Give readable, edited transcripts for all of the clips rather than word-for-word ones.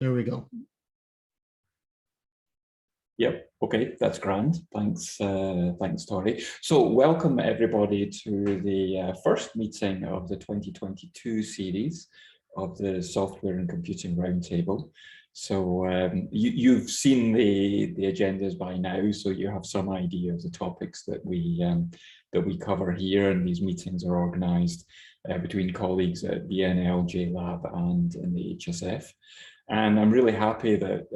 There we go. Yep. Okay, that's grand. Thanks, thanks, Tori. So welcome everybody to the first meeting of the 2022 series of the Software and Computing Roundtable. So you've seen the agendas by now, so you have some idea of the topics that we cover here, and these meetings are organised between colleagues at BNL, JLab, and in the HSF. And I'm really happy that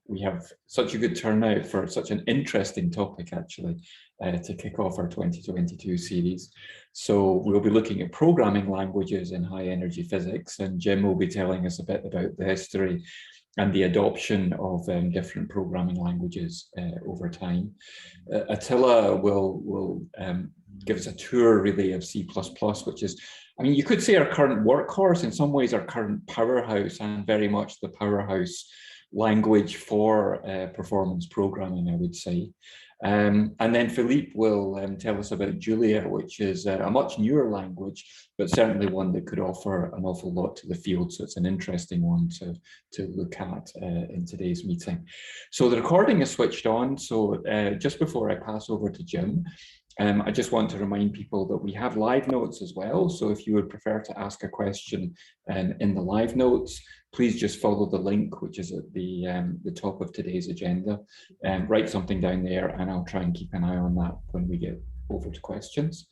we have such a good turnout for such an interesting topic, actually, to kick off our 2022 series. So we'll be looking at programming languages in high energy physics, and Jim will be telling us a bit about the history and the adoption of different programming languages over time. Attila will give us a tour, really, of C++, which is, I mean, you could say our current workhorse, in some ways our current powerhouse, and very much the powerhouse language for performance programming, I would say. And then Philippe will tell us about Julia, which is a much newer language, but certainly one that could offer an awful lot to the field. So it's an interesting one to look at in today's meeting. So the recording is switched on. So just before I pass over to Jim, I just want to remind people that we have live notes as well. So if you would prefer to ask a question in the live notes, please just follow the link, which is at the top of today's agenda, and write something down there, and I'll try and keep an eye on that when we get over to questions.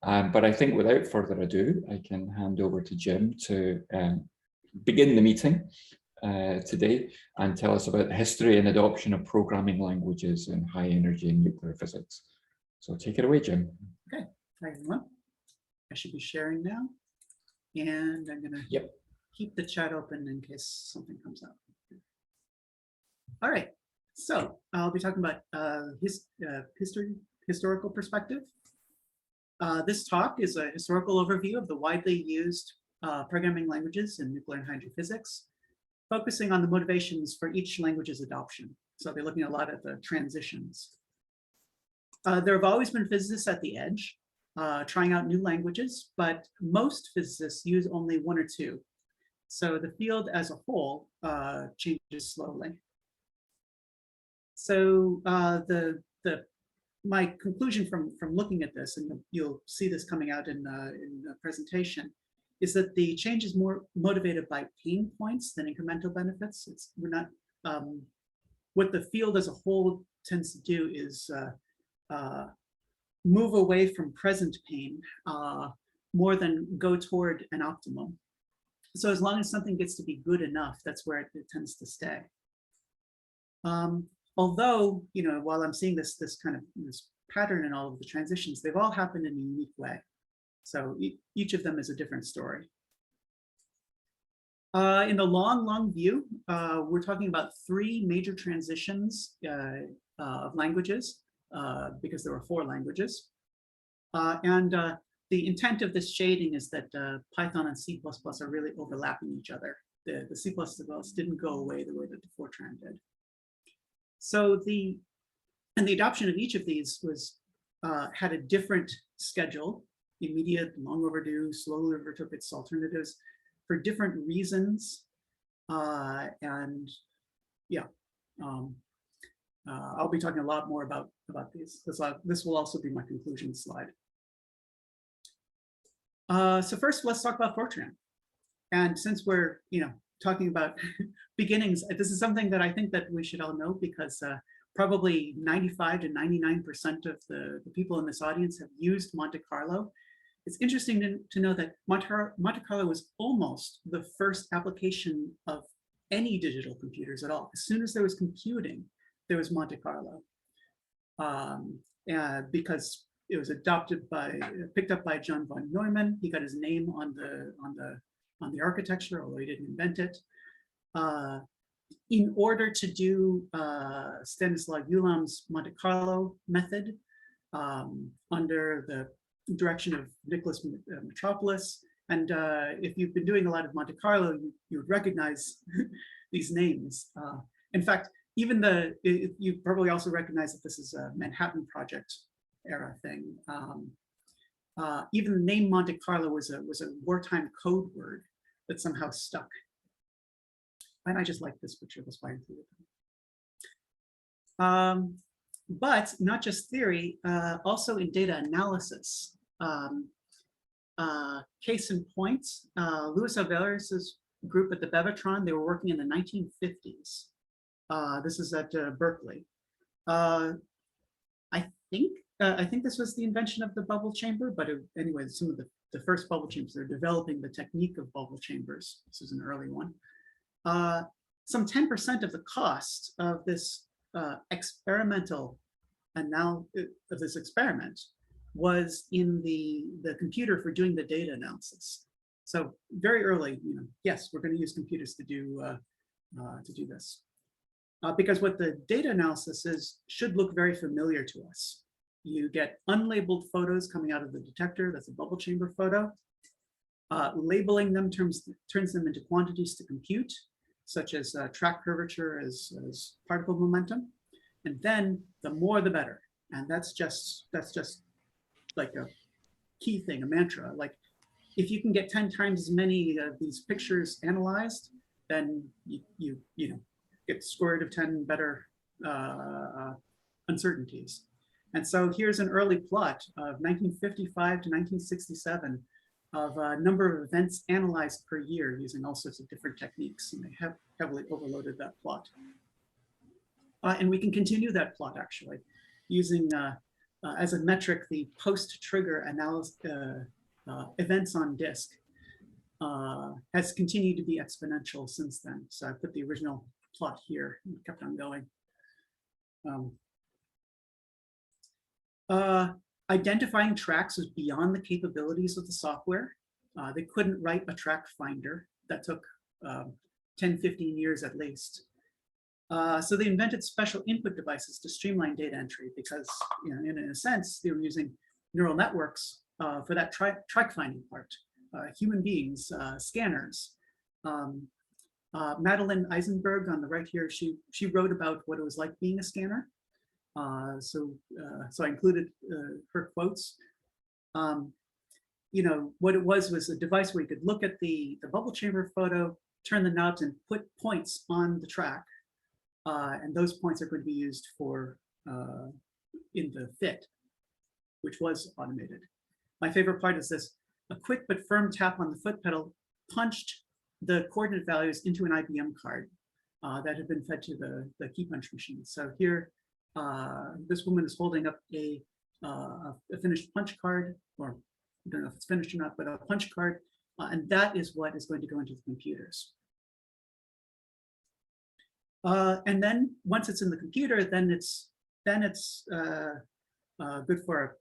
But I think without further ado, I can hand over to Jim to begin the meeting today and tell us about the history and adoption of programming languages in high energy and nuclear physics. So take it away, Jim. Okay, hi everyone. I should be sharing now, and I'm gonna keep the chat open in case something comes up. All right, so I'll be talking about historical perspective. This talk is a historical overview of the widely used programming languages in nuclear and hydrogen physics, focusing on the motivations for each language's adoption. So I'll be looking a lot at the transitions. There have always been physicists at the edge, trying out new languages, but most physicists use only one or two. So the field as a whole changes slowly. So my conclusion from looking at this, and you'll see this coming out in the presentation, is that the change is more motivated by pain points than incremental benefits. We're not, what the field as a whole tends to do is move away from present pain more than go toward an optimum. So as long as something gets to be good enough, that's where it tends to stay. Although, you know, while I'm seeing this kind of this pattern in all of the transitions, they've all happened in a unique way. So each of them is a different story. In the long view, we're talking about three major transitions of languages, because there were 4 languages. The intent of this shading is that Python and C++ are really overlapping each other. The C++ didn't go away the way that the Fortran did. So the adoption of each of these was had a different schedule: immediate, long overdue, slowly overtook its alternatives for different reasons. And yeah, I'll be talking a lot more about these. This will also be my conclusion slide. So first, let's talk about Fortran. And since we're talking about beginnings, this is something that I think that we should all know, because probably 95 to 99% of the people in this audience have used Monte Carlo. It's interesting to know that Monte Carlo was almost the first application of any digital computers at all. As soon as there was computing, there was Monte Carlo, because it was picked up by John von Neumann. He got his name on the architecture, although he didn't invent it. In order to do Stanislaw Ulam's Monte Carlo method under the direction of Nicholas Metropolis, and if you've been doing a lot of Monte Carlo, you would recognize these names. In fact, even you probably also recognize that this is a Manhattan Project era thing. Even the name Monte Carlo was a wartime code word that somehow stuck. And I just like this picture, that's why I included them. But not just theory, also in data analysis. Case in point, Luis Alvarez's group at the Bevatron, they were working in the 1950s. This is at Berkeley. I think this was the invention of the bubble chamber, but anyway, some of the first bubble chambers, they're developing the technique of bubble chambers. This is an early one. Some 10% of the cost of this experimental of this experiment was in the computer for doing the data analysis. So very early, yes, we're going to use computers to do this. Because what the data analysis is should look very familiar to us. You get unlabeled photos coming out of the detector, that's a bubble chamber photo. Labeling them turns them into quantities to compute, such as track curvature as particle momentum. And then the more the better. And that's just like a key thing, a mantra. Like if you can get 10 times as many of these pictures analyzed, then you get square root of 10 better uncertainties. And so here's an early plot of 1955 to 1967 of a number of events analyzed per year using all sorts of different techniques, and they have heavily overloaded that plot. And we can continue that plot actually, using as a metric the post-trigger analysis events on disk has continued to be exponential since then. So I put the original plot here and kept on going. Identifying tracks was beyond the capabilities of the software. They couldn't write a track finder. That took 10, 15 years at least. So they invented special input devices to streamline data entry because, in a sense, they were using neural networks for that track finding part. Human beings, scanners. Madeline Eisenberg on the right here, she wrote about what it was like being a scanner. So I included her quotes. What it was a device where you could look at the bubble chamber photo, turn the knobs and put points on the track. And those points are going to be used for in the fit, which was automated. My favorite part is this: a quick but firm tap on the foot pedal punched the coordinate values into an IBM card that had been fed to the key punch machine. So here, this woman is holding up a finished punch card, or I don't know if it's finished or not, but a punch card, and that is what is going to go into the computers. And then once it's in the computer, then it's good for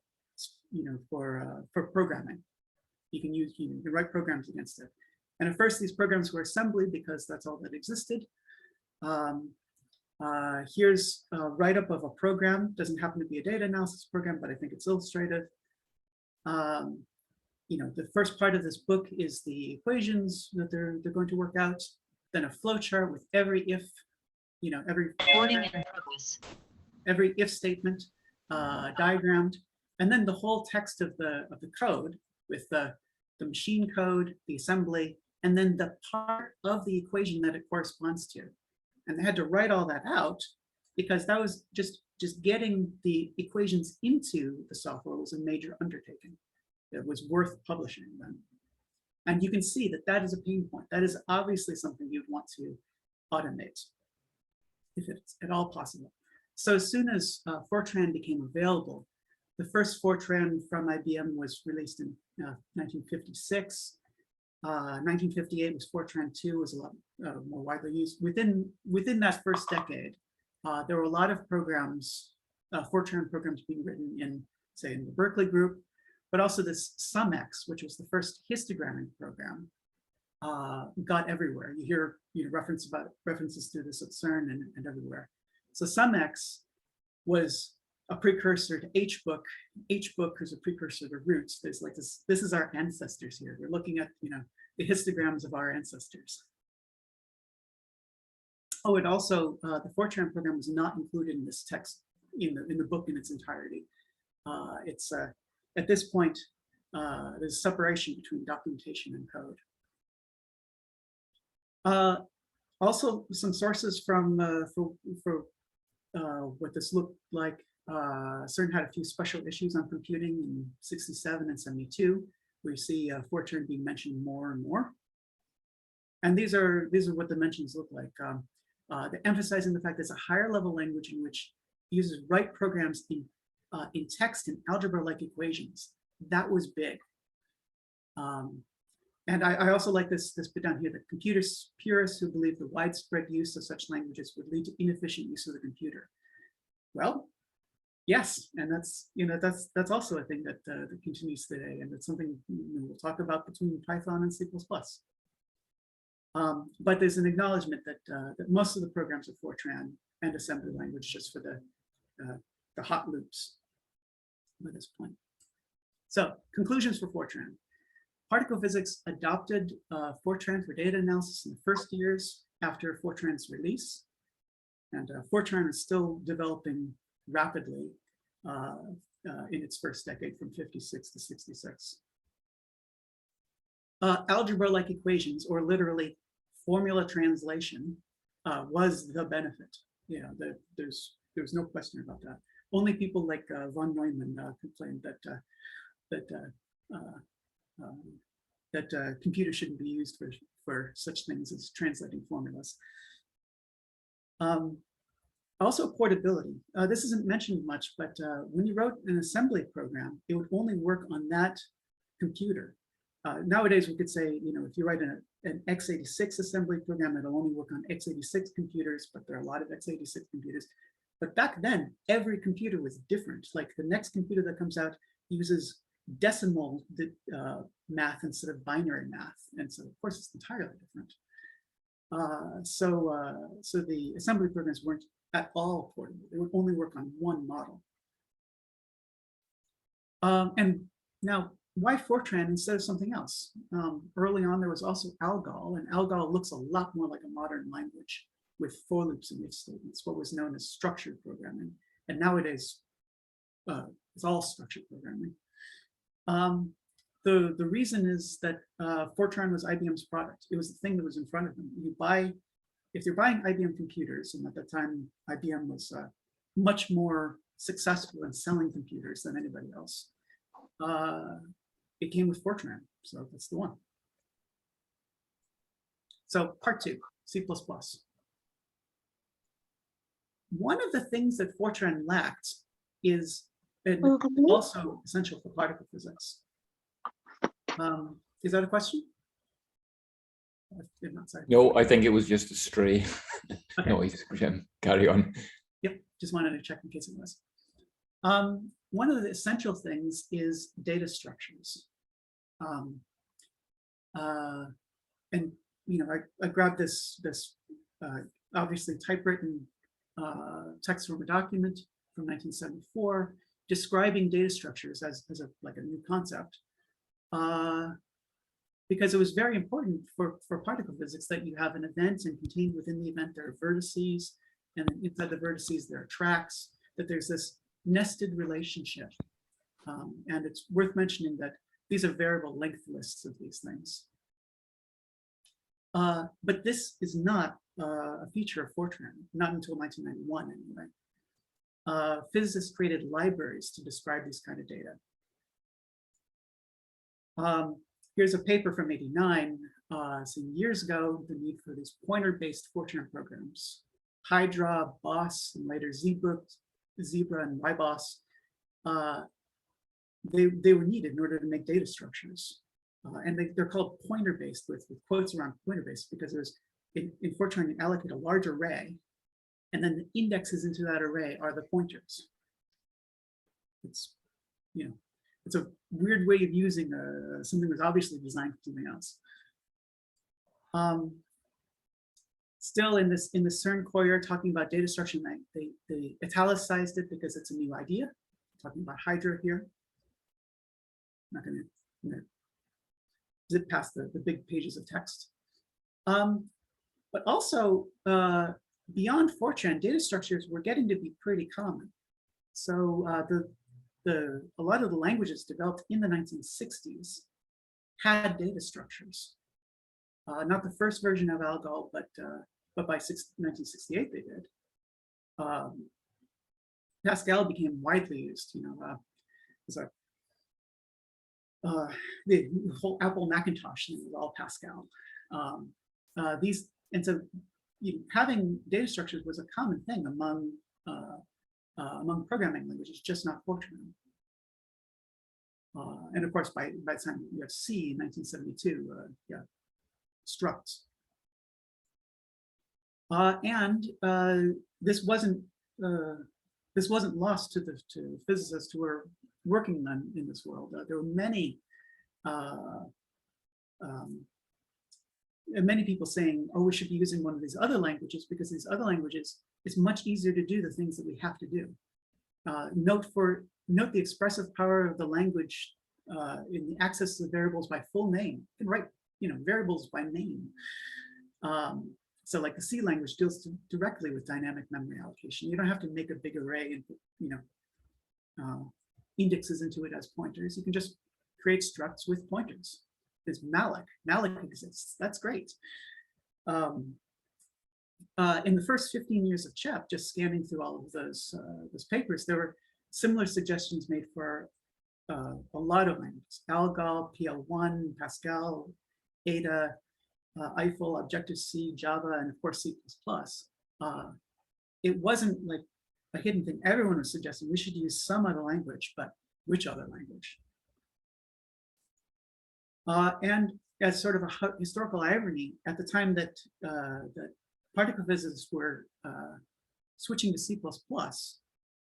for programming. You can write programs against it. And at first, these programs were assembly because that's all that existed. Here's a write-up of a program. Doesn't happen to be a data analysis program, but I think it's illustrative. The first part of this book is the equations that they're going to work out. Then a flow chart with every if, every if statement diagrammed, and then the whole text of the code with the machine code, the assembly, and then the part of the equation that it corresponds to. And they had to write all that out because that was just getting the equations into the software was a major undertaking. It was worth publishing them. And you can see that that is a pain point. That is obviously something you'd want to automate if it's at all possible. So as soon as Fortran became available, the first Fortran from IBM was released in 1956. 1958 was Fortran 2, was a lot more widely used. Within that first decade, there were a lot of programs, Fortran programs being written in, say, in the Berkeley group, but also this SumX, which was the first histogramming program, got everywhere. You hear references to this at CERN and everywhere. So SumX was a precursor to HBook. HBook is a precursor to Roots. There's like this is our ancestors here. We're looking at the histograms of our ancestors. Oh, and also the Fortran program was not included in this text in the book in its entirety. It's at this point there's separation between documentation and code. Also, some sources from for what this looked like. CERN had a few special issues on computing in 67 and 72. We see Fortran being mentioned more and more. And these are what the mentions look like. They're emphasizing the fact that it's a higher level language in which users write programs in text and algebra-like equations. That was big. And I also like this bit down here that computer purists who believe the widespread use of such languages would lead to inefficient use of the computer. Well, yes, and that's also a thing that, that continues today, and it's something we'll talk about between Python and C++. But there's an acknowledgement that that most of the programs are Fortran and assembly language just for the hot loops at this point. So conclusions for Fortran. Particle physics adopted Fortran for data analysis in the first years after Fortran's release. And Fortran is still developing rapidly in its first decade from 56 to 66. Algebra-like equations, or literally formula translation, was the benefit. You know, there's no question about that. Only people like von Neumann complained that computers shouldn't be used for such things as translating formulas. Also portability. This isn't mentioned much, but when you wrote an assembly program, it would only work on that computer. Nowadays, we could say, you know, if you write an x86 assembly program, it'll only work on x86 computers, but there are a lot of x86 computers. But back then, every computer was different. Like the next computer that comes out uses decimal math instead of binary math. And so, of course, it's entirely different. So the assembly programs weren't at all portable. They would only work on one model. And now, why Fortran instead of something else? Early on, there was also ALGOL, and ALGOL looks a lot more like a modern language with for loops and if statements, what was known as structured programming. And nowadays, it's all structured programming. The reason is that Fortran was IBM's product. It was the thing that was in front of them. If you're buying IBM computers, and at that time, IBM was much more successful in selling computers than anybody else. It came with Fortran, so that's the one. So part 2, C++. One of the things that Fortran lacked is also essential for particle physics. Is that a question? No, I think it was just a stray Okay. noise. Carry on. Yep, just wanted to check in case it was. One of the essential things is data structures. And you know, I grabbed this obviously typewritten text from a document from 1974 describing data structures as like a new concept, because it was very important for particle physics that you have an event, and contained within the event there are vertices, and inside the vertices there are tracks, that there's this nested relationship. And it's worth mentioning that these are variable length lists of these things. But this is not a feature of Fortran, not until 1991 anyway. Physicists created libraries to describe these kind of data. Here's a paper from '89, some years ago, the need for these pointer-based Fortran programs. Hydra, Boss, and later Zebra and YBoss, they were needed in order to make data structures. And they're called pointer-based with quotes around pointer-based because there's, in Fortran, you allocate a large array, and then the indexes into that array are the pointers. It's, you know, it's a weird way of using something that's obviously designed for something else. Still in this CERN core, talking about data structure, they italicized it because it's a new idea. I'm talking about Hydra here. I'm not going to zip past the big pages of text. But also, beyond Fortran, data structures were getting to be pretty common. So a lot of the languages developed in the 1960s had data structures. Not the first version of ALGOL, but but by 1968 they did. Pascal became widely used. The whole Apple Macintosh thing was all Pascal. Having data structures was a common thing among programming languages, just not Fortran. And of course, by the time you have C in 1972, structs. This wasn't lost to physicists who were working in this world. There were many people saying, "Oh, we should be using one of these other languages because these other languages, it's much easier to do the things that we have to do." Note the expressive power of the language in the access to the variables by full name. You can write, variables by name. So like the C language deals directly with dynamic memory allocation. You don't have to make a big array and put, indexes into it as pointers. You can just create structs with pointers. There's malloc. Malloc exists. That's great. In the first 15 years of CHEP, just scanning through all of those papers, there were similar suggestions made for a lot of languages: Algol, PL1, Pascal, Ada, Eiffel, Objective-C, Java, and of course C++. It wasn't like a hidden thing. Everyone was suggesting we should use some other language, but which other language? And as sort of a historical irony, at the time that particle physicists were switching to C++,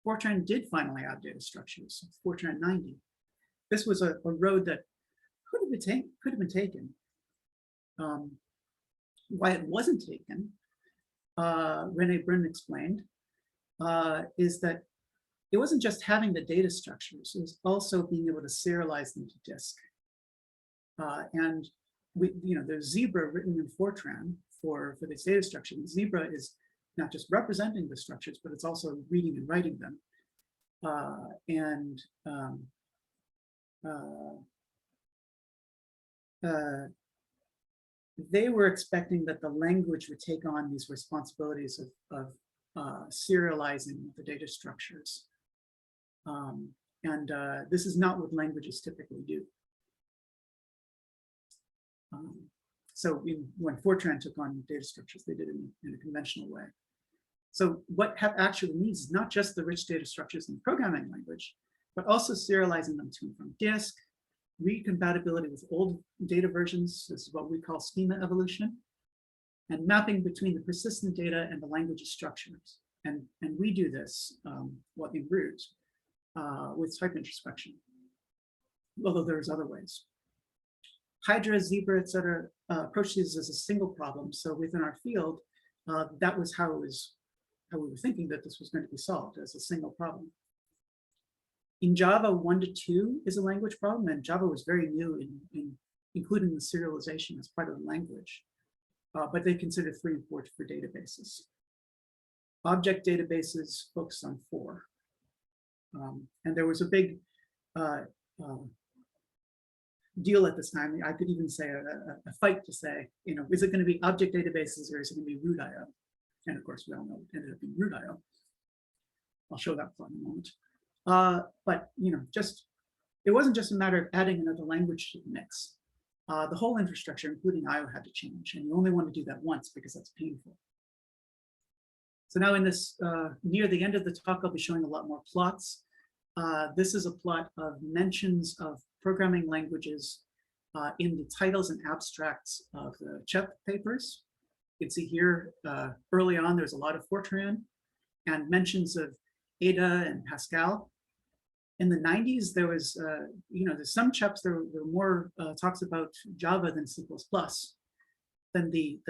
Fortran did finally add data structures, Fortran 90. This was a road that could have been taken. Why it wasn't taken, René Brun explained, is that it wasn't just having the data structures, it was also being able to serialize them to disk. And there's Zebra written in Fortran for this data structure. And Zebra is not just representing the structures, but it's also reading and writing them. They were expecting that the language would take on these responsibilities of serializing the data structures. This is not what languages typically do. So when Fortran took on data structures, they did it in a conventional way. So what HEP actually needs is not just the rich data structures in the programming language, but also serializing them to and from disk, read compatibility with old data versions. This is what we call schema evolution, and mapping between the persistent data and the language's structures. And we do this in root with type introspection, although there's other ways. Hydra, Zebra, et cetera, approach these as a single problem. So within our field, that was how we were thinking that this was going to be solved, as a single problem. In Java, 1 to 2 is a language problem, and Java was very new in including the serialization as part of the language. But they consider 3 and 4 for databases. Object databases focus on 4. And there was a big deal at this time. I could even say a fight to say, is it going to be object databases or is it going to be root IO? And of course, we all know it ended up being root IO. I'll show that plot in a moment. But it wasn't just a matter of adding another language to the mix. The whole infrastructure, including IO, had to change, and you only want to do that once because that's painful. So now in this, near the end of the talk, I'll be showing a lot more plots. This is a plot of mentions of programming languages in the titles and abstracts of the CHEP papers. You can see here, early on, there's a lot of Fortran and mentions of Ada and Pascal. In the 90s, there was, there's some CHEPs, there were more talks about Java than C++. Then the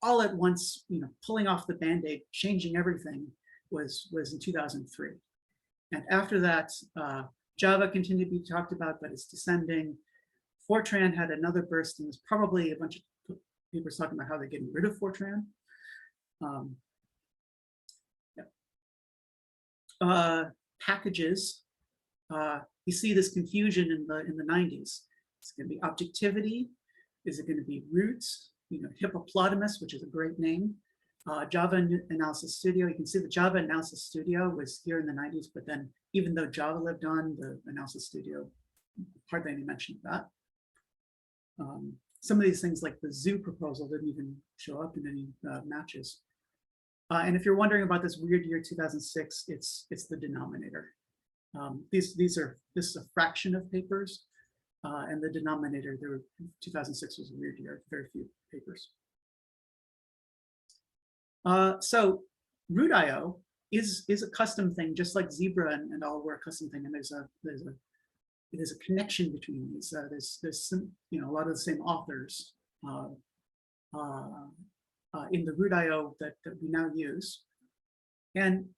all at once, pulling off the Band-Aid, changing everything was in 2003. And after that, Java continued to be talked about, but it's descending. Fortran had another burst, and there's probably a bunch of people talking about how they're getting rid of Fortran. Packages. You see this confusion in the 90s. It's going to be objectivity. Is it going to be roots? Hippopotamus, which is a great name. Java Analysis Studio, you can see the Java Analysis Studio was here in the 90s, but then even though Java lived on, the Analysis Studio, hardly any mention of that. Some of these things like the zoo proposal didn't even show up in any matches. And if you're wondering about this weird year 2006, it's the denominator. This is a fraction of papers, and the denominator, 2006 was a weird year, very few papers. So root.io is a custom thing, just like Zebra and all were a custom thing, and there's a connection between these. There's some, a lot of the same authors in the root.io that we now use, and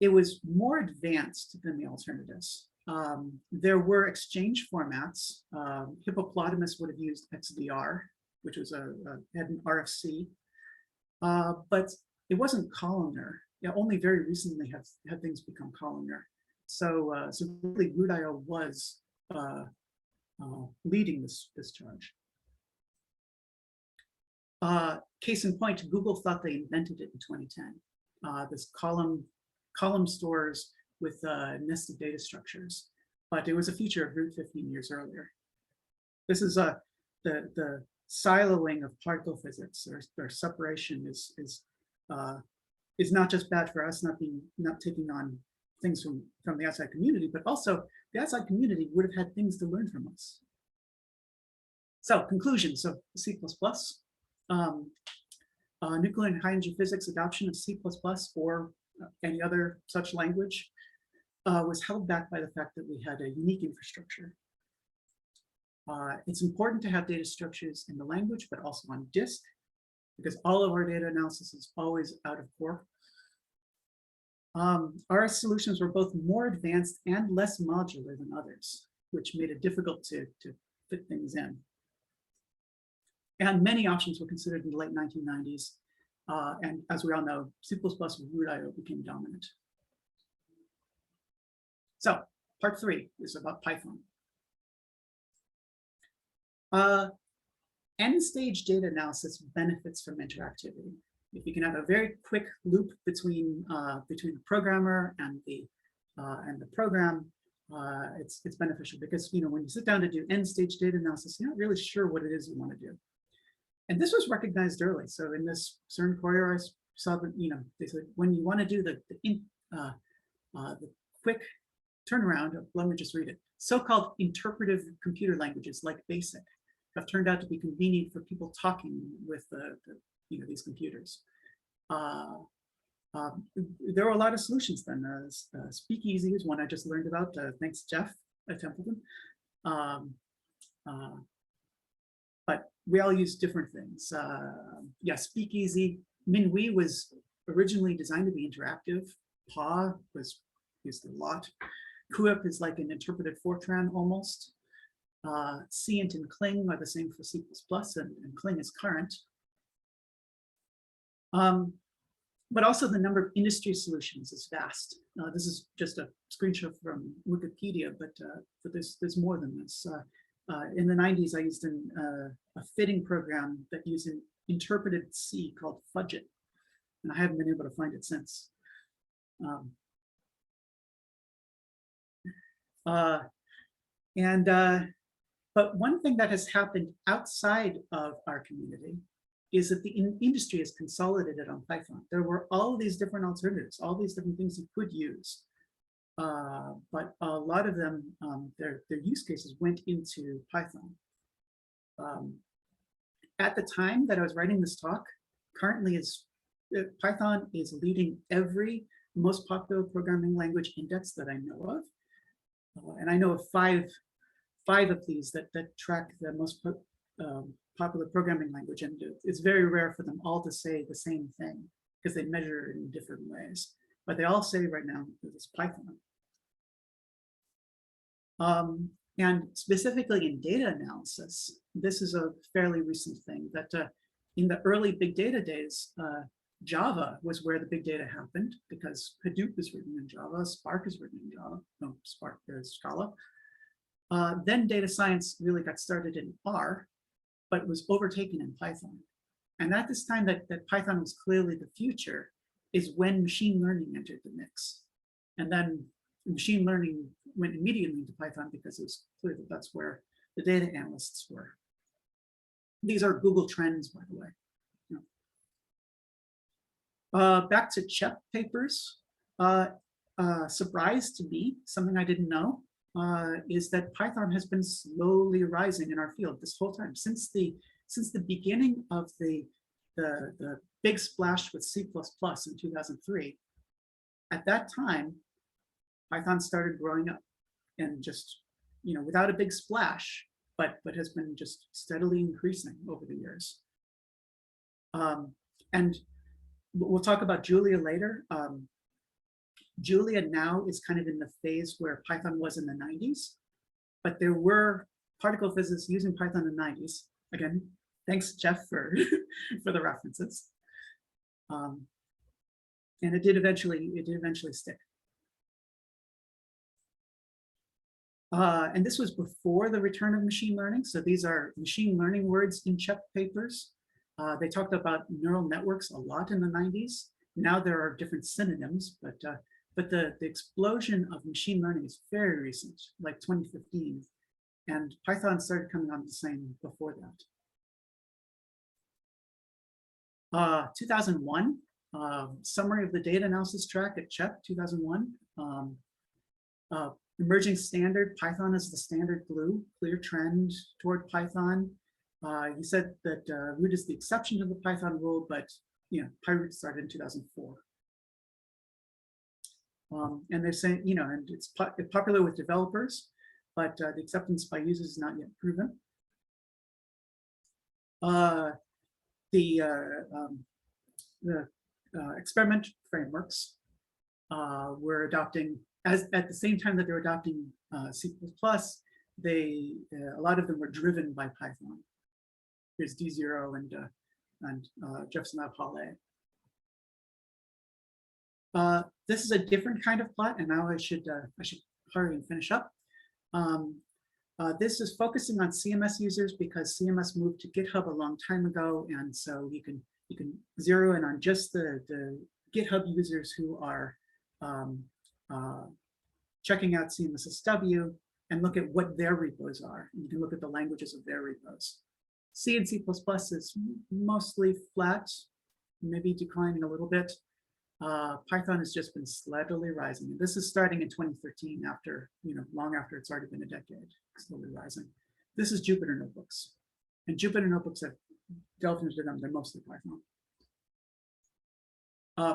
it was more advanced than the alternatives. There were exchange formats. Hippopotamus would have used XDR, which was had an RFC, but it wasn't columnar. Only very recently have things become columnar. So really, root.io was leading this charge. Case in point, Google thought they invented it in 2010. This column stores with nested data structures, but it was a feature of root 15 years earlier. This is the siloing of particle physics, or separation is not just bad for us, not taking on things from the outside community, but also the outside community would have had things to learn from us. So conclusions of C++. Nuclear and high energy physics adoption of C++ or any other such language was held back by the fact that we had a unique infrastructure. It's important to have data structures in the language, but also on disk, because all of our data analysis is always out of core. Our solutions were both more advanced and less modular than others, which made it difficult to fit things in. And many options were considered in the late 1990s. And as we all know, C++ with root.io became dominant. So part 3 is about Python. End-stage data analysis benefits from interactivity. If you can have a very quick loop between the programmer and the program, it's beneficial, because when you sit down to do end-stage data analysis, you're not really sure what it is you want to do. And this was recognized early. So in this CERN Courier, I saw that they said when you want to do the quick turnaround of, let me just read it. So-called interpretive computer languages like BASIC have turned out to be convenient for people talking with these computers. There were a lot of solutions then. Speakeasy is one I just learned about. Thanks, Jeff at Templeton. But we all use different things. Yeah, Speakeasy. Minui was originally designed to be interactive. PA was used a lot. CUIP is like an interpreted Fortran almost. Cint and Cling are the same for C++, and Cling is current. But also the number of industry solutions is vast. This is just a screenshot from Wikipedia, but there's more than this. In the 90s, I used a fitting program that used an interpreted C called Fudget, and I haven't been able to find it since. But one thing that has happened outside of our community is that the industry is consolidated on Python. There were all these different alternatives, all these different things you could use. But a lot of them, their use cases went into Python. At the time that I was writing this talk, currently Python is leading every most popular programming language index that I know of. And I know of five of these that track the most popular programming language, and it's very rare for them all to say the same thing because they measure it in different ways. But they all say right now that it's Python. And specifically in data analysis, this is a fairly recent thing that in the early big data days, Java was where the big data happened because Hadoop is written in Java, Spark is written in Java, no, Spark is Scala. Then data science really got started in R, but was overtaken in Python. And at this time that Python was clearly the future is when machine learning entered the mix. And then machine learning went immediately into Python because it was clear that that's where the data analysts were. These are Google Trends, by the way. Back to CHEP papers. Surprise to me, something I didn't know, is that Python has been slowly rising in our field this whole time since the beginning of the big splash with C++ in 2003. At that time, Python started growing up, and just without a big splash, but has been just steadily increasing over the years. And we'll talk about Julia later. Julia now is kind of in the phase where Python was in the 90s, but there were particle physicists using Python in the 90s. Again, thanks, Jeff, for the references. And it did eventually stick. And this was before the return of machine learning. So these are machine learning words in CHEP papers. They talked about neural networks a lot in the 90s. Now there are different synonyms, but the explosion of machine learning is very recent, like 2015. And Python started coming on the scene before that. 2001, summary of the data analysis track at CHEP, 2001. Emerging standard, Python is the standard glue, clear trend toward Python. He said that root is the exception to the Python rule, but PyRoot started in 2004. And they're saying, and it's popular with developers, but the acceptance by users is not yet proven. The experiment frameworks were adopting, at the same time that they were adopting C++, a lot of them were driven by Python. Here's D0 and Jefferson Lab Halley. This is a different kind of plot, and now I should hurry and finish up. This is focusing on CMS users because CMS moved to GitHub a long time ago, and so you can zero in on just the GitHub users who are checking out CMSSW and look at what their repos are. You can look at the languages of their repos. C and C++ is mostly flat, maybe declining a little bit. Python has just been steadily rising. And this is starting in 2013, after, long after it's already been a decade, slowly rising. This is Jupyter Notebooks. And Jupyter Notebooks have delved into them, they're mostly Python.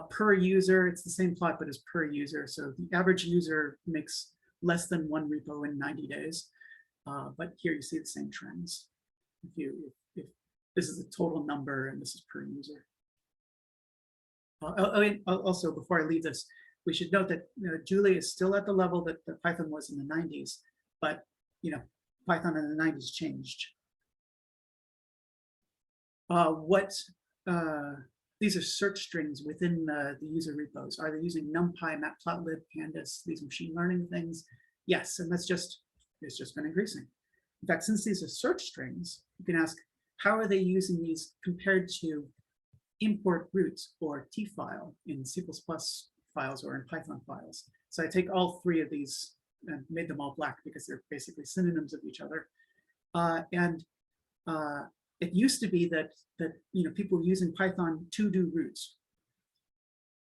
Per user, it's the same plot, but it's per user. So the average user makes less than one repo in 90 days. But here you see the same trends. If this is a total number and this is per user. Also, before I leave this, we should note that Julia is still at the level that Python was in the 90s, but Python in the 90s changed. These are search strings within the user repos. Are they using NumPy, Matplotlib, Pandas, these machine learning things? Yes, and it's just been increasing. In fact, since these are search strings, you can ask, how are they using these compared to import roots or tfile in C++ files or in Python files? So I take all three of these and made them all black because they're basically synonyms of each other. It used to be that people were using Python to do roots.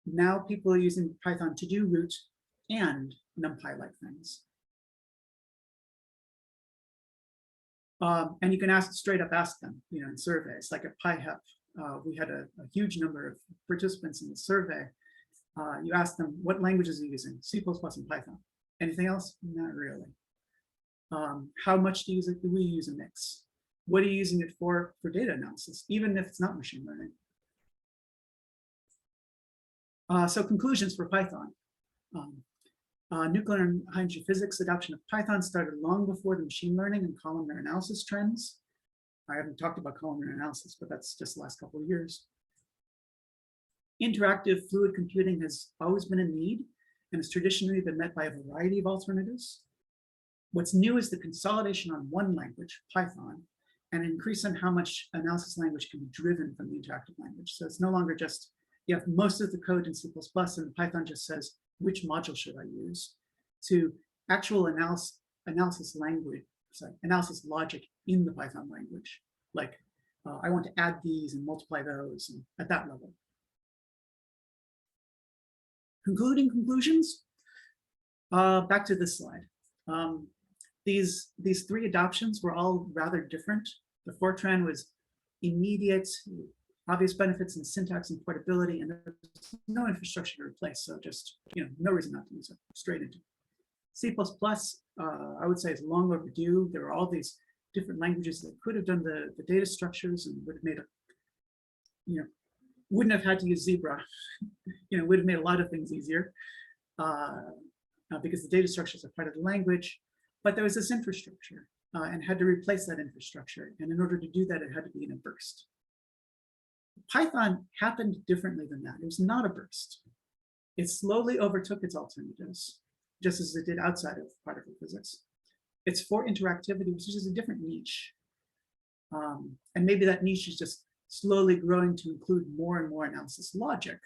Now people are using Python to do root and NumPy-like things. And you can straight up ask them, in surveys, like at PyHep. We had a huge number of participants in the survey. You ask them, what languages are you using? C++ and Python. Anything else? Not really. How much do we use a mix? What are you using it for data analysis, even if it's not machine learning? So conclusions for Python. Nuclear and hydrogen physics adoption of Python started long before the machine learning and columnar analysis trends. I haven't talked about columnar analysis, but that's just the last couple of years. Interactive fluid computing has always been a need and has traditionally been met by a variety of alternatives. What's new is the consolidation on one language, Python, and increase in how much analysis language can be driven from the interactive language. So it's no longer just, you have most of the code in C++ and Python just says, which module should I use, to actual analysis language, analysis logic in the Python language. Like, I want to add these and multiply those and at that level. Concluding conclusions, back to this slide. These three adoptions were all rather different. The Fortran was immediate, obvious benefits in syntax and portability, and there's no infrastructure to replace, so just, no reason not to use it, straight into it. C++, I would say, is long overdue. There are all these different languages that could have done the data structures and would have made it, wouldn't have had to use Zebra, would have made a lot of things easier because the data structures are part of the language, but there was this infrastructure and had to replace that infrastructure. And in order to do that, it had to be in a burst. Python happened differently than that. It was not a burst. It slowly overtook its alternatives, just as it did outside of particle physics. It's for interactivity, which is a different niche. And maybe that niche is just slowly growing to include more and more analysis logic.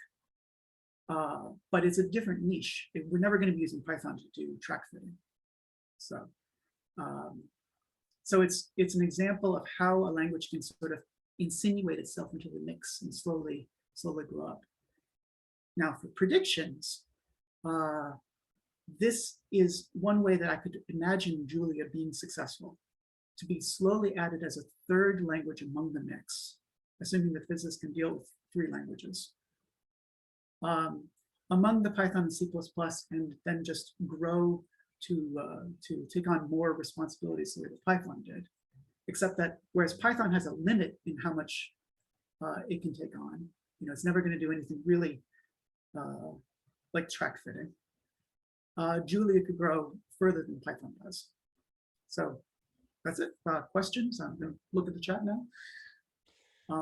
But it's a different niche. We're never going to be using Python to do track fitting. So, it's an example of how a language can sort of insinuate itself into the mix and slowly grow up. Now, for predictions, this is one way that I could imagine Julia being successful, to be slowly added as a third language among the mix, assuming that physicists can deal with three languages. Among the Python and C++, and then just grow to take on more responsibilities the way that Python did. Except that whereas Python has a limit in how much it can take on, it's never going to do anything really like track fitting. Julia could grow further than Python does. So that's it. Questions? I'm going to look at the chat now.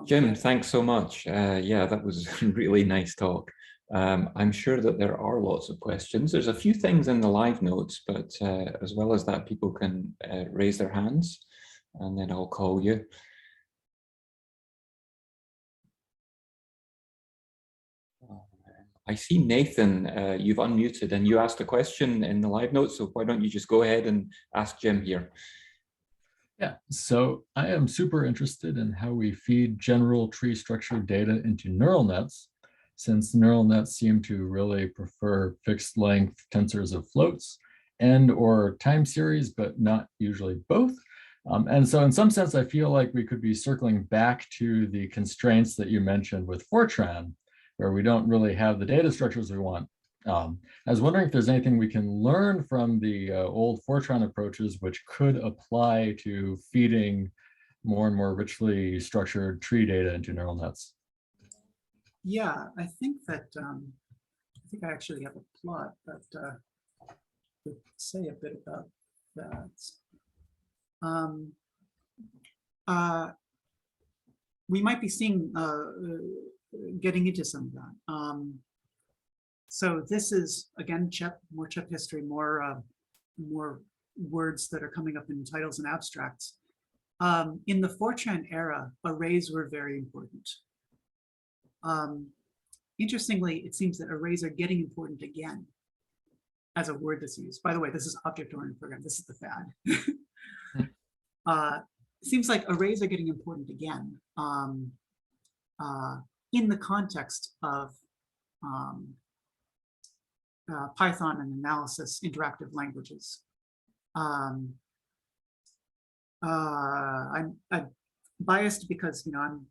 Jim, thanks so much. Yeah, that was a really nice talk. I'm sure that there are lots of questions. There's a few things in the live notes, but as well as that, people can raise their hands and then I'll call you. I see Nathan, you've unmuted and you asked a question in the live notes, so why don't you just go ahead and ask Jim here. Yeah, so I am super interested in how we feed general tree structure data into neural nets, since neural nets seem to really prefer fixed length tensors of floats and or time series, but not usually both. And so in some sense, I feel like we could be circling back to the constraints that you mentioned with Fortran, where we don't really have the data structures we want. I was wondering if there's anything we can learn from the old Fortran approaches which could apply to feeding more and more richly structured tree data into neural nets. Yeah, I think that, I actually have a plot that would say a bit about that. We might be seeing, getting into some of that. So this is, again, more CHEP history, more words that are coming up in titles and abstracts. In the Fortran era, arrays were very important. Interestingly, it seems that arrays are getting important again as a word that's used. By the way, this is object-oriented program. This is the fad. It seems like arrays are getting important again in the context of Python and analysis interactive languages. I'm biased because I'm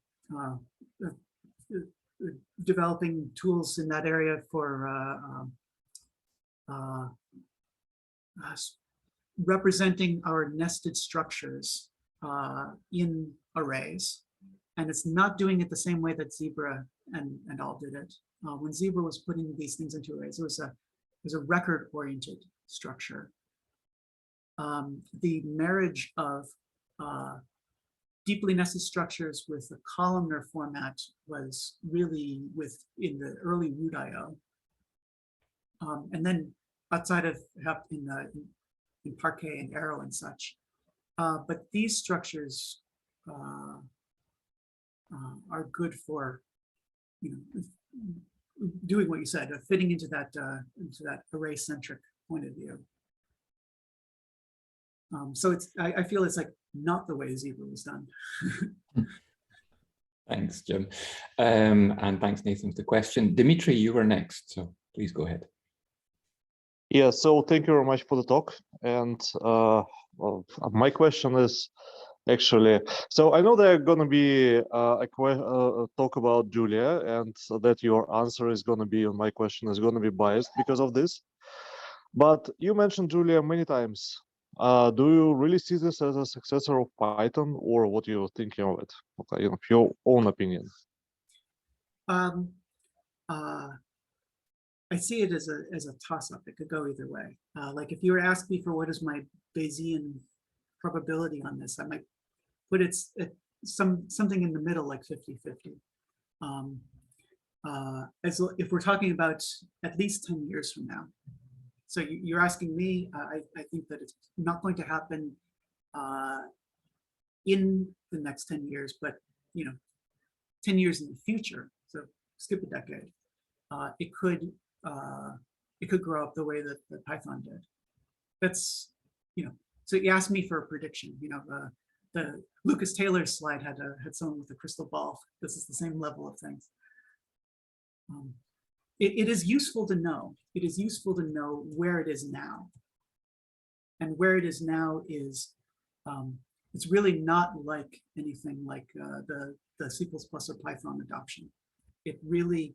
developing tools in that area for representing our nested structures in arrays, and it's not doing it the same way that Zebra and all did it. When Zebra was putting these things into arrays, it was a record-oriented structure. The marriage of deeply nested structures with the columnar format was really in the early root IO. And then outside of in Parquet and Arrow and such. But these structures good for, doing what you said, fitting into that array-centric point of view. So I feel it's like not the way Zebra was done. Thanks, Jim. And thanks, Nathan, for the question. Dimitri, you were next, so please go ahead. Yeah, so thank you very much for the talk. And well, my question is actually, so I know there's going to be a talk about Julia, and so that your answer is going to be on my question is going to be biased because of this. But you mentioned Julia many times. Do you really see this as a successor of Python, or what you're thinking of it? Okay, your own opinion. I see it as a toss-up. It could go either way. Like if you were asking me for what is my Bayesian probability on this, I might put it something in the middle, like 50-50. If we're talking about at least 10 years from now. So you're asking me, I think that it's not going to happen in the next 10 years, but 10 years in the future. So skip a decade. It could grow up the way that Python did. That's So you asked me for a prediction. The Lucas Taylor's slide had someone with a crystal ball. This is the same level of things. It is useful to know. It is useful to know where it is now. And where it is now is, it's really not like anything like the C++ or Python adoption. It really,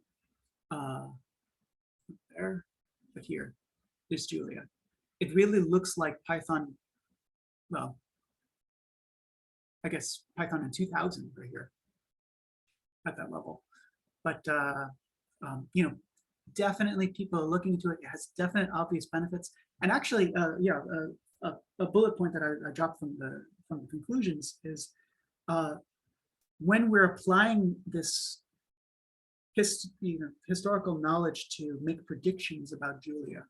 there, but here is Julia. It really looks like Python, well, I guess Python in 2000 right here at that level. But, definitely people are looking into it. It has definite obvious benefits. And actually, a bullet point that I dropped from the conclusions is when we're applying this historical knowledge to make predictions about Julia,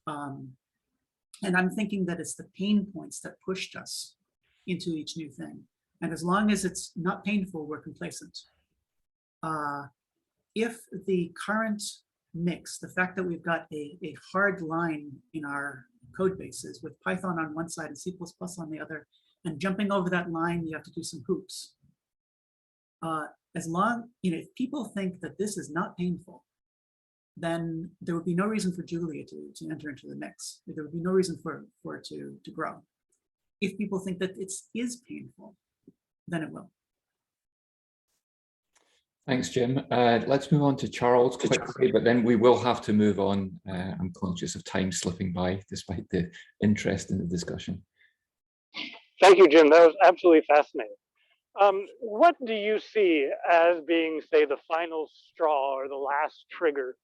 and I'm thinking that it's the pain points that pushed us into each new thing. And as long as it's not painful, we're complacent. If the current mix, the fact that we've got a hard line in our code bases with Python on one side and C++ on the other, and jumping over that line, you have to do some hoops. As long, if people think that this is not painful, then there would be no reason for Julia to enter into the mix. There would be no reason for it to grow. If people think that it is painful, then it will. Thanks, Jim. Let's move on to Charles quickly, but then we will have to move on. I'm conscious of time slipping by, despite the interest in the discussion. Thank you, Jim. That was absolutely fascinating. What do you see as being, say, the final straw or the last trigger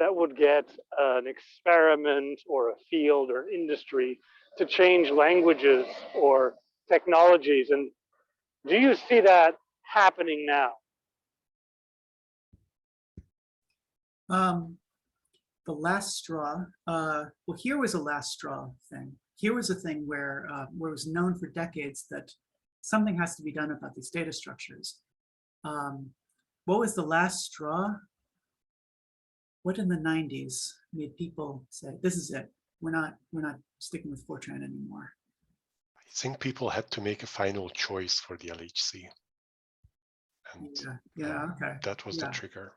that would get an experiment or a field or industry to change languages or technologies? And do you see that happening now? The last straw, well, here was a last straw thing. Here was a thing where it was known for decades that something has to be done about these data structures. What was the last straw? What in the 90s made people say, this is it. We're not sticking with Fortran anymore. I think people had to make a final choice for the LHC. And okay. that was the trigger.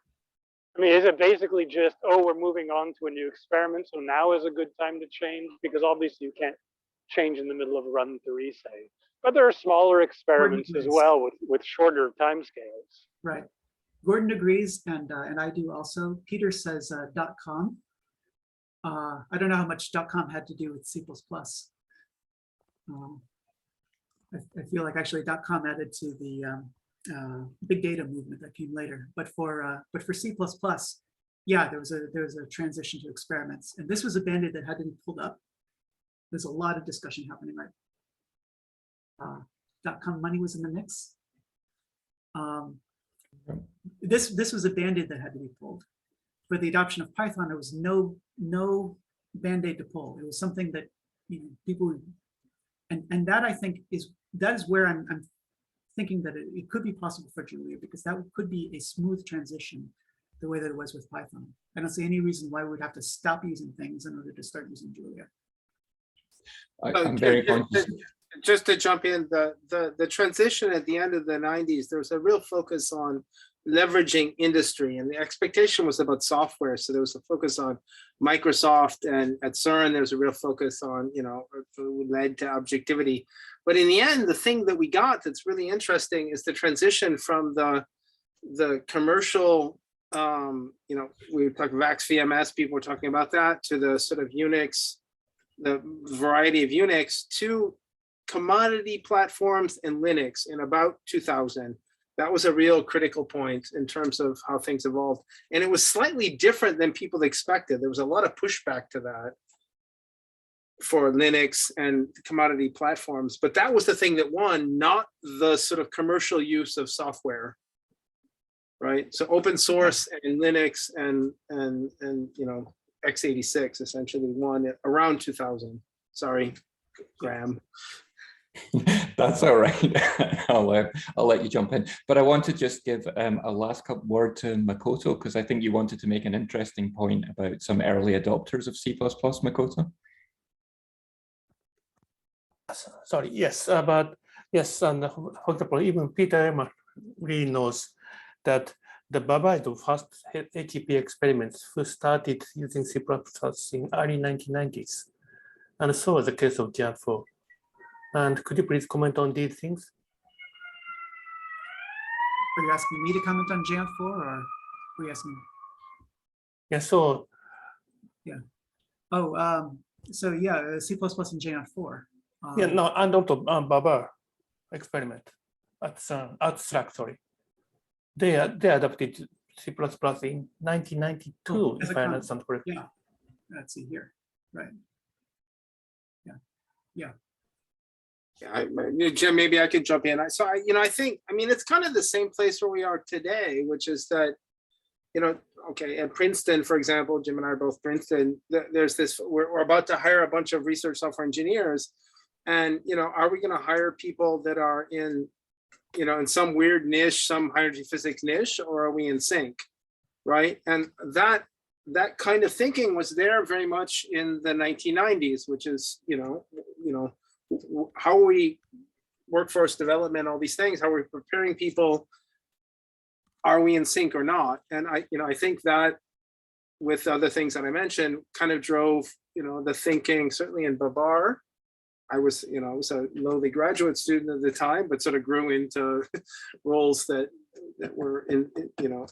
I mean, is it basically just, oh, we're moving on to a new experiment, so now is a good time to change? Because obviously you can't change in the middle of a run 3, say. But there are smaller experiments as well with shorter timescales. Right. Gordon agrees, and I do also. Peter says .com. I don't know how much .com had to do with C++. I feel like actually .com added to the big data movement that came later. But for C++, yeah, there was a transition to experiments, and this was a band-aid that hadn't been pulled up. There's a lot of discussion happening right. .com money was in the mix. This was a band-aid that had to be pulled. For the adoption of Python, there was no band-aid to pull. It was something that people would, and that I think is where I'm thinking that it could be possible for Julia, because that could be a smooth transition the way that it was with Python. I don't see any reason why we'd have to stop using things in order to start using Julia. I'm very conscious. Just to jump in, the transition at the end of the 90s, there was a real focus on leveraging industry, and the expectation was about software. So there was a focus on Microsoft, and at CERN, there was a real focus on, led to objectivity. But in the end, the thing that we got that's really interesting is the transition from the commercial, we talked VAX VMS, people were talking about that, to the sort of Unix, the variety of Unix, to commodity platforms and Linux in about 2000. That was a real critical point in terms of how things evolved. And it was slightly different than people expected. There was a lot of pushback to that for Linux and commodity platforms, but that was the thing that won, not the sort of commercial use of software, right? So open source and Linux and x86 essentially won it around 2000. Sorry, Graham. That's all right. I'll let you jump in. But I want to just give a last word to Makoto, because I think you wanted to make an interesting point about some early adopters of C++, Makoto. Sorry, yes, but yes, and for example, even Peter really knows that the Baba is the first NHEP experiments who started using C++ in early 1990s. And so was the case of Jan4. And could you please comment on these things? Are you asking me to comment on Jan4, or are you asking? Yeah, so. Yeah. Oh, so yeah, C++ and Jan4. Yeah, no, and also Baba experiment at Slack, sorry. They adopted C++ in 1992, if I understand correctly. Yeah, let's see here, right. Yeah. Jim, maybe I could jump in. So I think, it's kind of the same place where we are today, which is that, okay, at Princeton, for example, Jim and I are both Princeton, there's this, we're about to hire a bunch of research software engineers. And, are we going to hire people that are in some weird niche, some high energy physics niche, or are we in sync, right? And that kind of thinking was there very much in the 1990s, which is, how we workforce development, all these things, how we're preparing people, are we in sync or not? And I think that with other things that I mentioned kind of drove, the thinking, certainly in Babar. I was a lowly graduate student at the time, but sort of grew into roles that were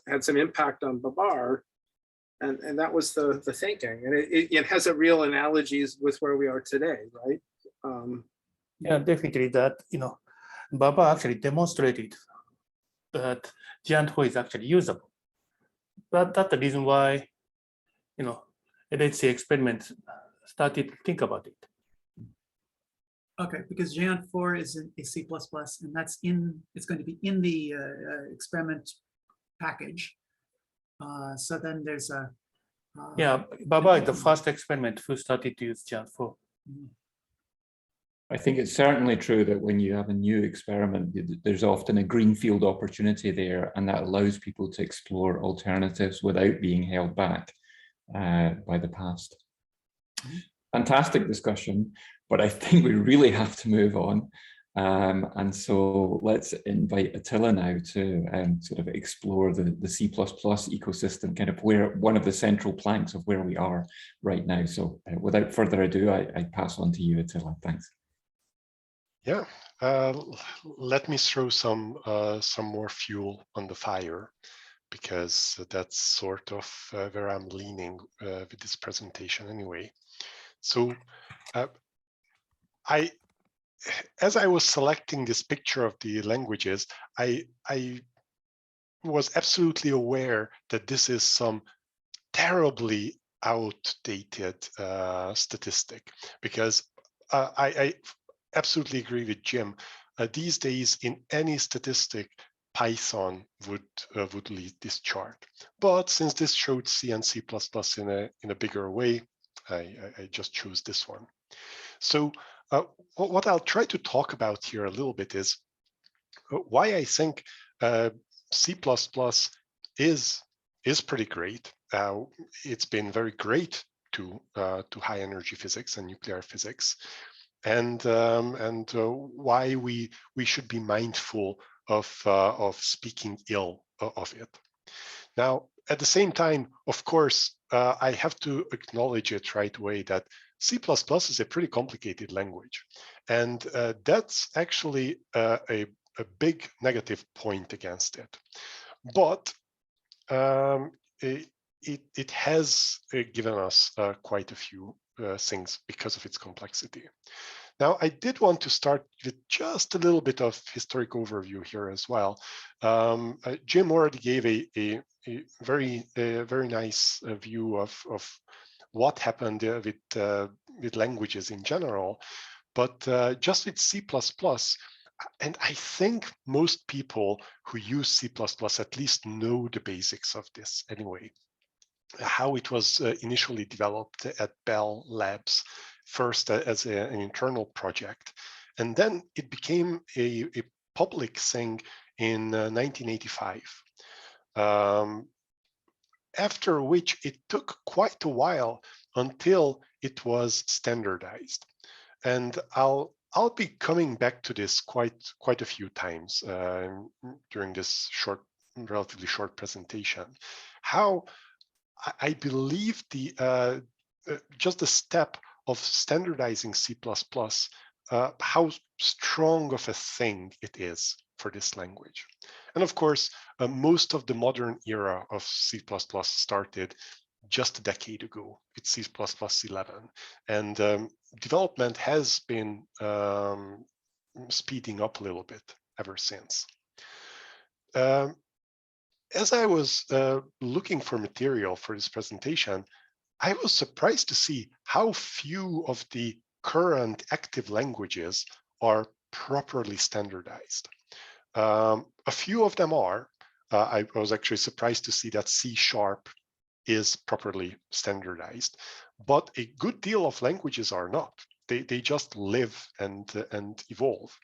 had some impact on Babar. And that was the thinking. And it has a real analogies with where we are today, right? Yeah, definitely that, Baba actually demonstrated that Jan4 is actually usable. But that's the reason why, LHC experiments started to think about it. Okay, because Jan4 is a C++, and it's going to be in the experiment package. So then there's a. Yeah, Baba is the first experiment who started to use Jan4. I think it's certainly true that when you have a new experiment, there's often a greenfield opportunity there, and that allows people to explore alternatives without being held back by the past. Fantastic discussion, but I think we really have to move on. And so let's invite Attila now to sort of explore the C++ ecosystem, kind of one of the central planks of where we are right now. So without further ado, I pass on to you, Attila. Thanks. Yeah, let me throw some more fuel on the fire, because that's sort of where I'm leaning with this presentation anyway. So as I was selecting this picture of the languages, I was absolutely aware that this is some terribly outdated statistic, because I absolutely agree with Jim. These days, in any statistic, Python would lead this chart. But since this showed C and C++ in a bigger way, I just chose this one. So what I'll try to talk about here a little bit is why I think C++ is pretty great. It's been very great to high energy physics and nuclear physics, and why we should be mindful of speaking ill of it. Now, at the same time, of course, I have to acknowledge it right away that C++ is a pretty complicated language, and that's actually a big negative point against it. But it has given us quite a few things because of its complexity. Now, I did want to start with just a little bit of historic overview here as well. Jim already gave a very nice view of what happened with languages in general, but just with C++, and I think most people who use C++ at least know the basics of this anyway. How it was initially developed at Bell Labs, first as an internal project, and then it became a public thing in 1985. After which it took quite a while until it was standardized. And I'll be coming back to this quite a few times during this relatively short presentation. How I believe just the step of standardizing C++, how strong of a thing it is for this language. And of course, most of the modern era of C++ started just a decade ago with C++ 11. And development has been speeding up a little bit ever since. As I was looking for material for this presentation, I was surprised to see how few of the current active languages are properly standardized. A few of them are. I was actually surprised to see that C# is properly standardized, but a good deal of languages are not. They just live and evolve.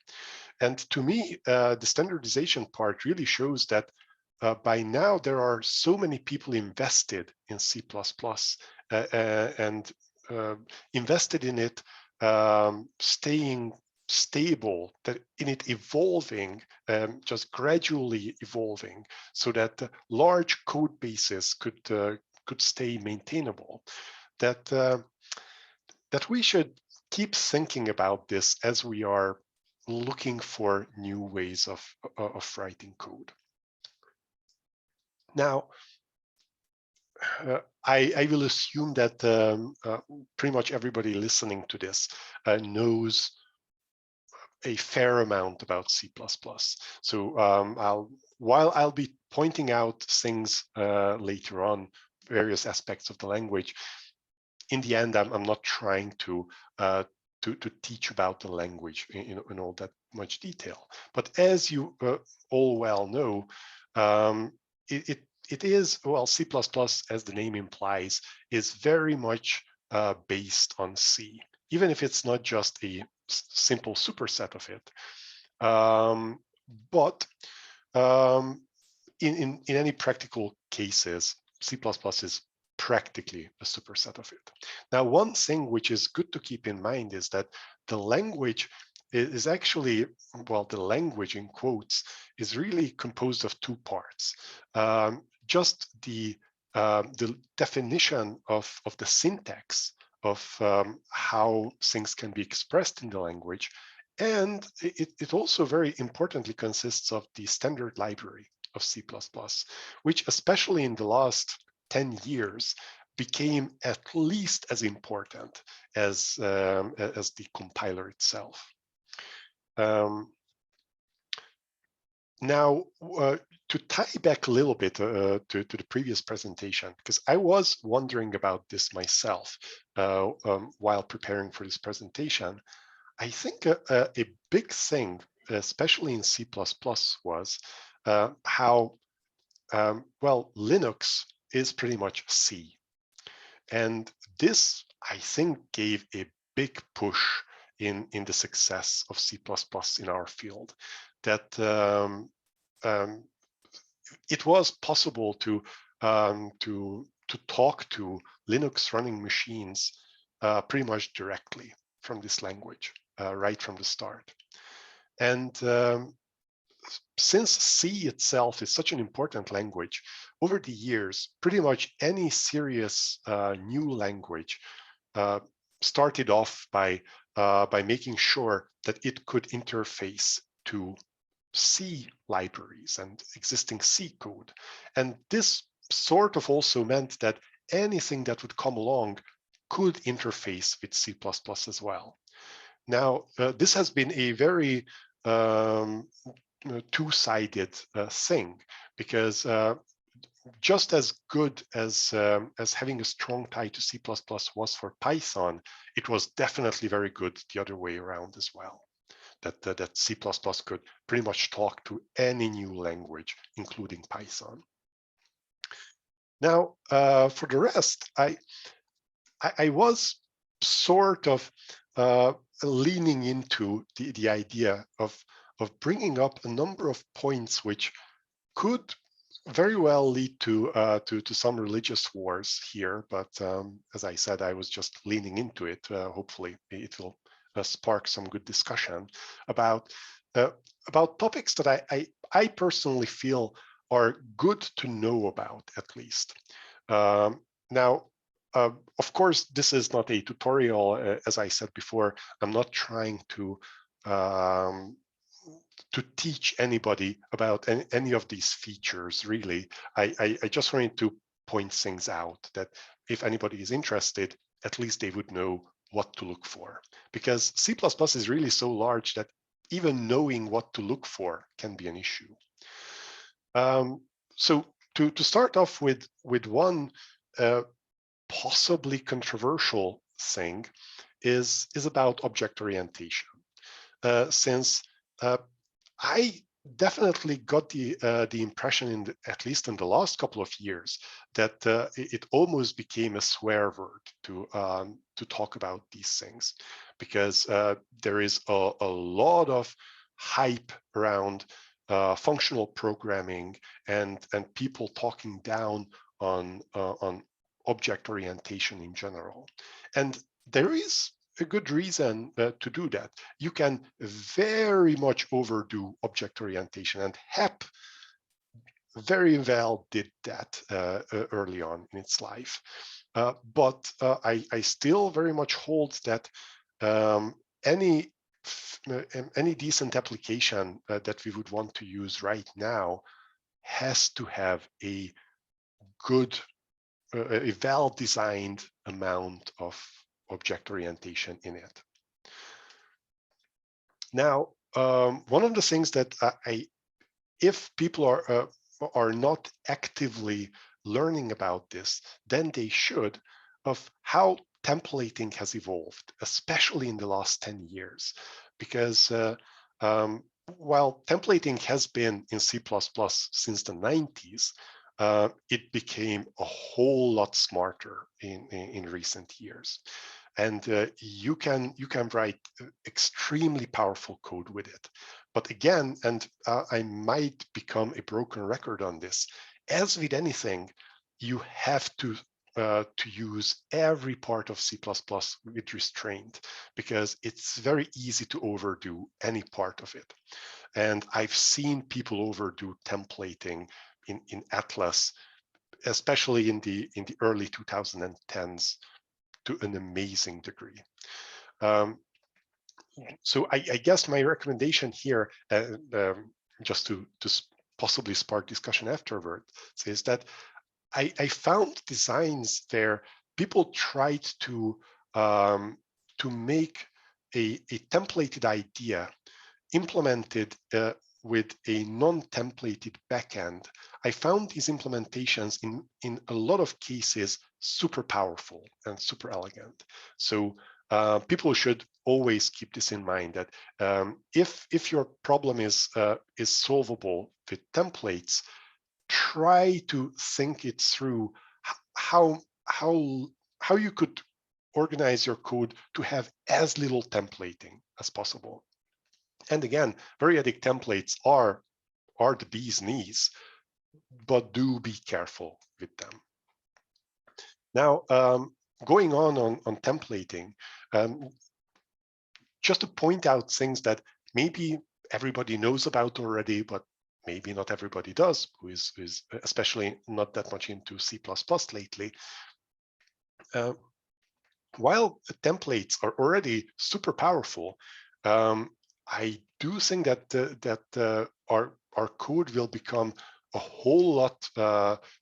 And to me, the standardization part really shows that by now there are so many people invested in C++ and invested in it, staying stable, that in it evolving, just gradually evolving, so that large code bases could stay maintainable. That we should keep thinking about this as we are looking for new ways of writing code. Now, I will assume that pretty much everybody listening to this knows a fair amount about C++. So while I'll be pointing out things later on, various aspects of the language, in the end, I'm not trying to teach about the language in all that much detail. But as you all well know, it is, well, C++, as the name implies, is very much based on C, even if it's not just a simple superset of it. But in any practical cases, C++ is practically a superset of it. Now, one thing which is good to keep in mind is that the language is actually, well, the language in quotes is really composed of two parts. Just the definition of the syntax of how things can be expressed in the language. And it also very importantly consists of the standard library of C++, which especially in the last 10 years became at least as important as the compiler itself. Now, to tie back a little bit to the previous presentation, because I was wondering about this myself while preparing for this presentation, I think a big thing, especially in C++, was how, well, Linux is pretty much C. And this, I think, gave a big push in the success of C++ in our field. that it was possible to talk to Linux running machines pretty much directly from this language, right from the start. And since C itself is such an important language, over the years, pretty much any serious new language started off by making sure that it could interface to C libraries and existing C code. And this sort of also meant that anything that would come along could interface with C++ as well. Now, this has been a very two-sided thing, because just as good as having a strong tie to C++ was for Python, it was definitely very good the other way around as well. That C++ could pretty much talk to any new language, including Python. Now, for the rest, I was sort of leaning into the idea of bringing up a number of points which could very well lead to some religious wars here. But as I said, I was just leaning into it. Hopefully, it will spark some good discussion about topics that I personally feel are good to know about, at least. Now, of course, this is not a tutorial. As I said before, I'm not trying to teach anybody about any of these features, really. I just wanted to point things out that if anybody is interested, at least they would know what to look for. Because C++ is really so large that even knowing what to look for can be an issue. So to start off with one possibly controversial thing is about object orientation. Since I definitely got the impression, at least in the last couple of years, that it almost became a swear word to talk about these things, because there is a lot of hype around functional programming and people talking down on object orientation in general. And there is a good reason to do that. You can very much overdo object orientation, and HEP very well did that early on in its life. But I still very much hold that any decent application that we would want to use right now has to have a good, a well-designed amount of object orientation in it. Now, one of the things that if people are not actively learning about this, then they should, of how templating has evolved, especially in the last 10 years. Because while templating has been in C++ since the 90s, it became a whole lot smarter in recent years. And you can write extremely powerful code with it. But again, and I might become a broken record on this, as with anything, you have to use every part of C++ with restraint, because it's very easy to overdo any part of it. And I've seen people overdo templating in Atlas, especially in the early 2010s, to an amazing degree. So I guess my recommendation here, just to possibly spark discussion afterward, is that I found designs where people tried to make a templated idea implemented with a non-templated backend. I found these implementations in a lot of cases super powerful and super elegant. So people should always keep this in mind, that if your problem is solvable with templates, try to think it through how you could organize your code to have as little templating as possible. And again, variadic templates are the bee's knees, but do be careful with them. Now, going on templating, just to point out things that maybe everybody knows about already, but maybe not everybody does, who is especially not that much into C++ lately. While templates are already super powerful, I do think that our code will become a whole lot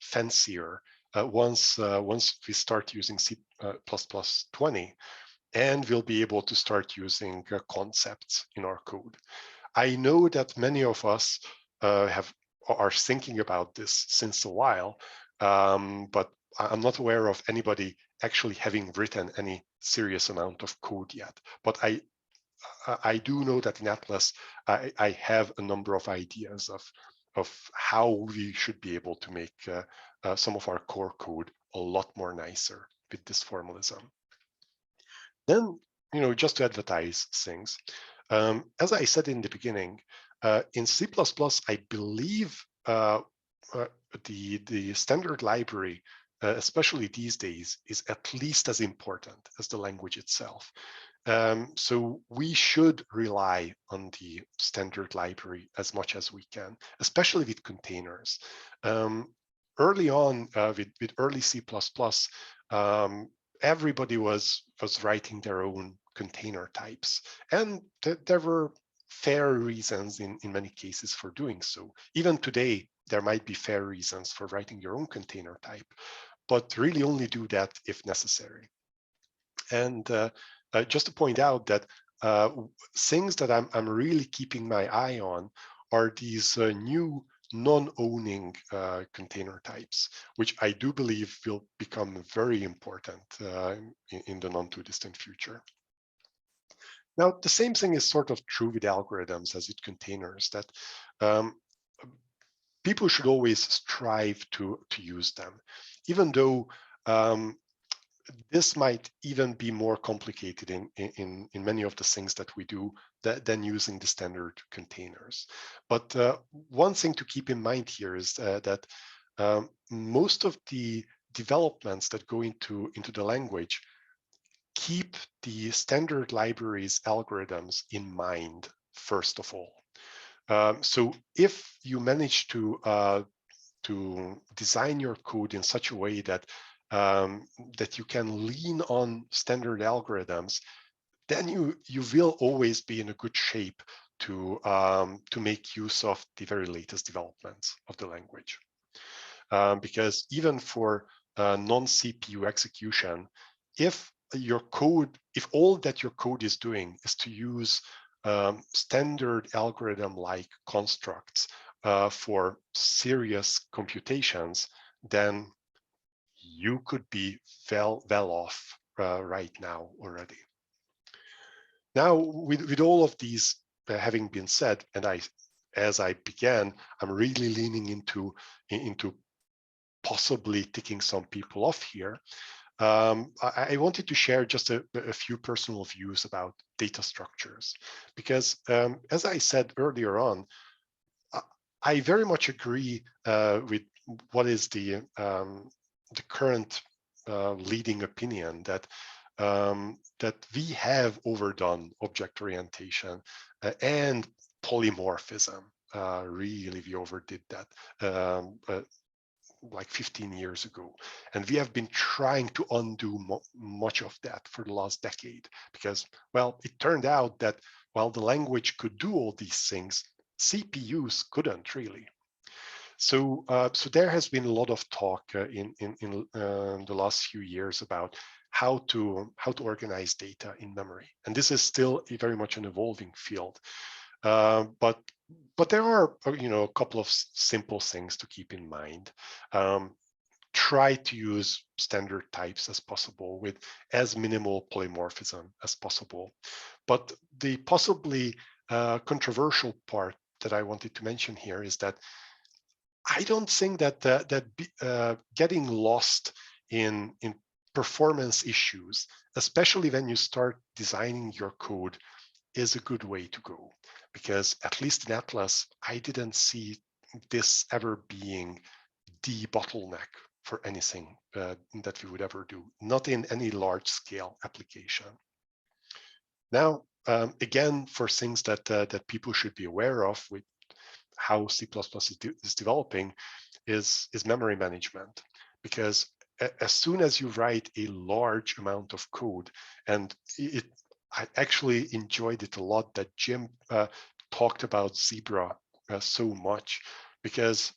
fancier once we start using C++ 20, and we'll be able to start using concepts in our code. I know that many of us are thinking about this since a while, but I'm not aware of anybody actually having written any serious amount of code yet. But I do know that in Atlas, I have a number of ideas of how we should be able to make some of our core code a lot more nicer with this formalism. Then, just to advertise things, as I said in the beginning, in C++, I believe the standard library, especially these days, is at least as important as the language itself. So we should rely on the standard library as much as we can, especially with containers. Early on, with early C++, everybody was writing their own container types, and there were fair reasons in many cases for doing so. Even today, there might be fair reasons for writing your own container type, but really only do that if necessary. And just to point out that things that I'm really keeping my eye on are these new non-owning container types, which I do believe will become very important in the non-too-distant future. Now, the same thing is sort of true with algorithms as with containers, that people should always strive to use them, even though this might even be more complicated in many of the things that we do than using the standard containers. But one thing to keep in mind here is that most of the developments that go into the language keep the standard library's algorithms in mind, first of all. So if you manage to design your code in such a way that that you can lean on standard algorithms, then you will always be in a good shape to make use of the very latest developments of the language. Because even for non-CPU execution, if all that your code is doing is to use standard algorithm-like constructs for serious computations, then you could be well off right now already. Now, with all of these having been said, and as I began, I'm really leaning into possibly ticking some people off here. I wanted to share just a few personal views about data structures, because as I said earlier on, I very much agree with what is the current leading opinion that we have overdone object orientation and polymorphism. Really, we overdid that like 15 years ago, and we have been trying to undo much of that for the last decade, because, well, it turned out that while the language could do all these things, CPUs couldn't really. So there has been a lot of talk in the last few years about how to organize data in memory, and this is still very much an evolving field. But there are a couple of simple things to keep in mind. Try to use standard types as possible with as minimal polymorphism as possible. But the possibly controversial part that I wanted to mention here is that I don't think that getting lost in performance issues, especially when you start designing your code, is a good way to go, because at least in Atlas, I didn't see this ever being the bottleneck for anything that we would ever do, not in any large scale application. Now, again, for things that people should be aware of with how C++ is developing is memory management, because as soon as you write a large amount of code, and I actually enjoyed it a lot that Jim talked about Zebra so much, because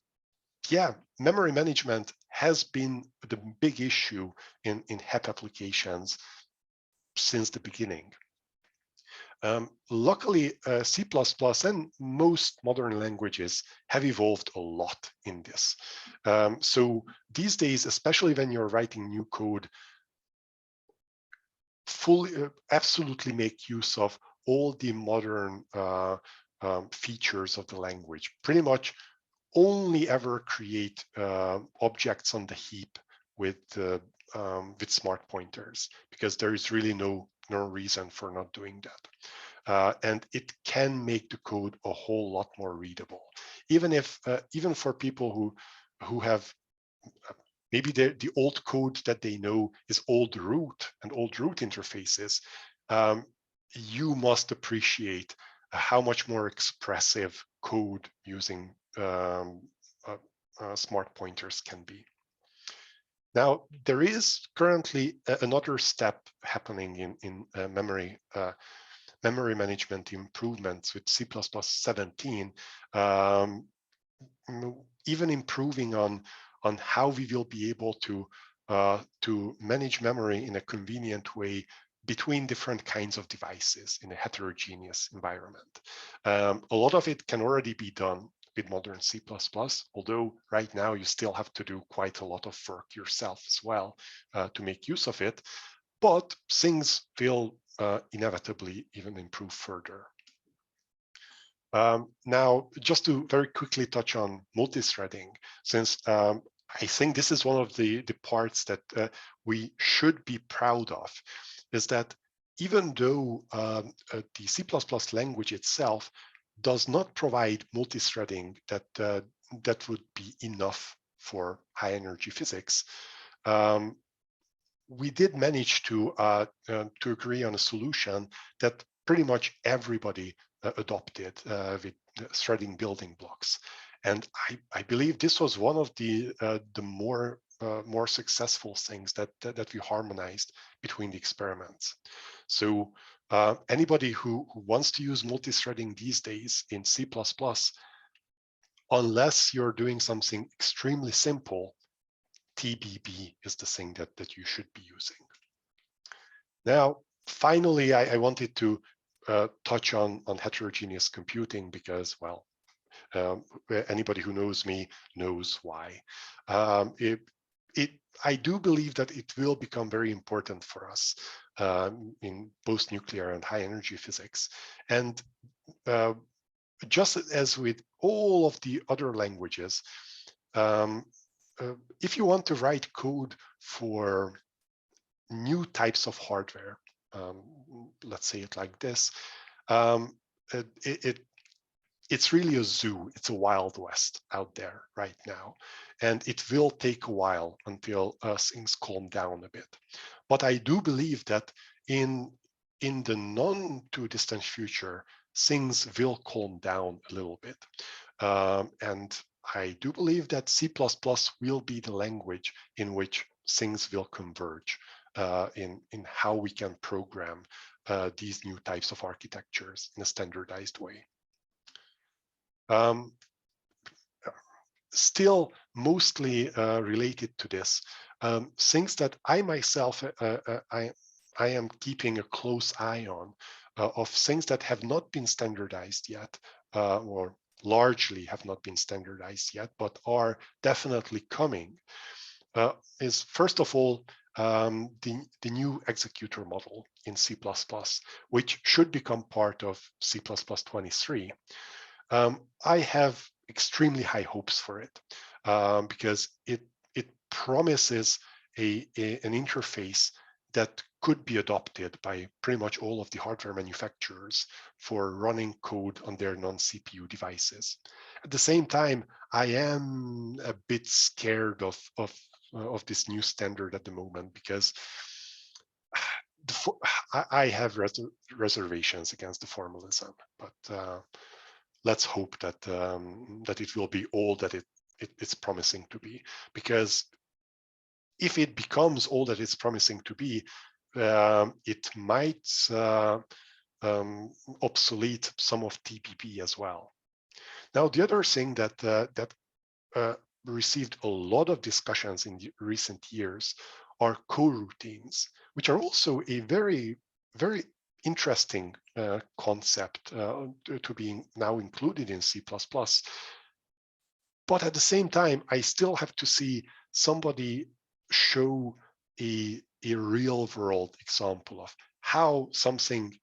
yeah, memory management has been the big issue in HEP applications since the beginning. Luckily, C++ and most modern languages have evolved a lot in this. So these days, especially when you're writing new code, absolutely make use of all the modern features of the language. Pretty much only ever create objects on the heap with smart pointers, because there is really no reason for not doing that. And it can make the code a whole lot more readable, even for people who have maybe the old code that they know is old root and old root interfaces. You must appreciate how much more expressive code using smart pointers can be. Now, there is currently another step happening in memory management improvements with C++ 17, even improving on how we will be able to manage memory in a convenient way between different kinds of devices in a heterogeneous environment. A lot of it can already be done with modern C++, although right now you still have to do quite a lot of work yourself as well to make use of it, but things will inevitably even improve further. Now, just to very quickly touch on multithreading, since I think this is one of the parts that we should be proud of, is that even though the C++ language itself does not provide multithreading that would be enough for high energy physics, we did manage to agree on a solution that pretty much everybody adopted with threading building blocks. And I believe this was one of the more successful things that we harmonized between the experiments. So anybody who wants to use multithreading these days in C++, unless you're doing something extremely simple, TBB is the thing that you should be using. Now, finally, I wanted to touch on heterogeneous computing because, well, anybody who knows me knows why. I do believe that it will become very important for us in both nuclear and high energy physics. And just as with all of the other languages, if you want to write code for new types of hardware, let's say it like this, it's really a zoo. It's a Wild West out there right now. And it will take a while until things calm down a bit. But I do believe that in the non too distant future, things will calm down a little bit. And I do believe that C++ will be the language in which things will converge in how we can program these new types of architectures in a standardized way. Still mostly related to this, things that I myself, I am keeping a close eye on of things that have not been standardized yet, or largely have not been standardized yet, but are definitely coming, is first of all, the new executor model in C++, which should become part of C++ 23. I have extremely high hopes for it because it promises an interface that could be adopted by pretty much all of the hardware manufacturers for running code on their non-CPU devices. At the same time, I am a bit scared of this new standard at the moment, because I have reservations against the formalism, but let's hope that that it will be all that it's promising to be. Because if it becomes all that it's promising to be, it might obsolete some of TPP as well. Now, the other thing that received a lot of discussions in the recent years are coroutines, which are also a very, very interesting concept to be now included in C++. But at the same time, I still have to see somebody show a real world example of how something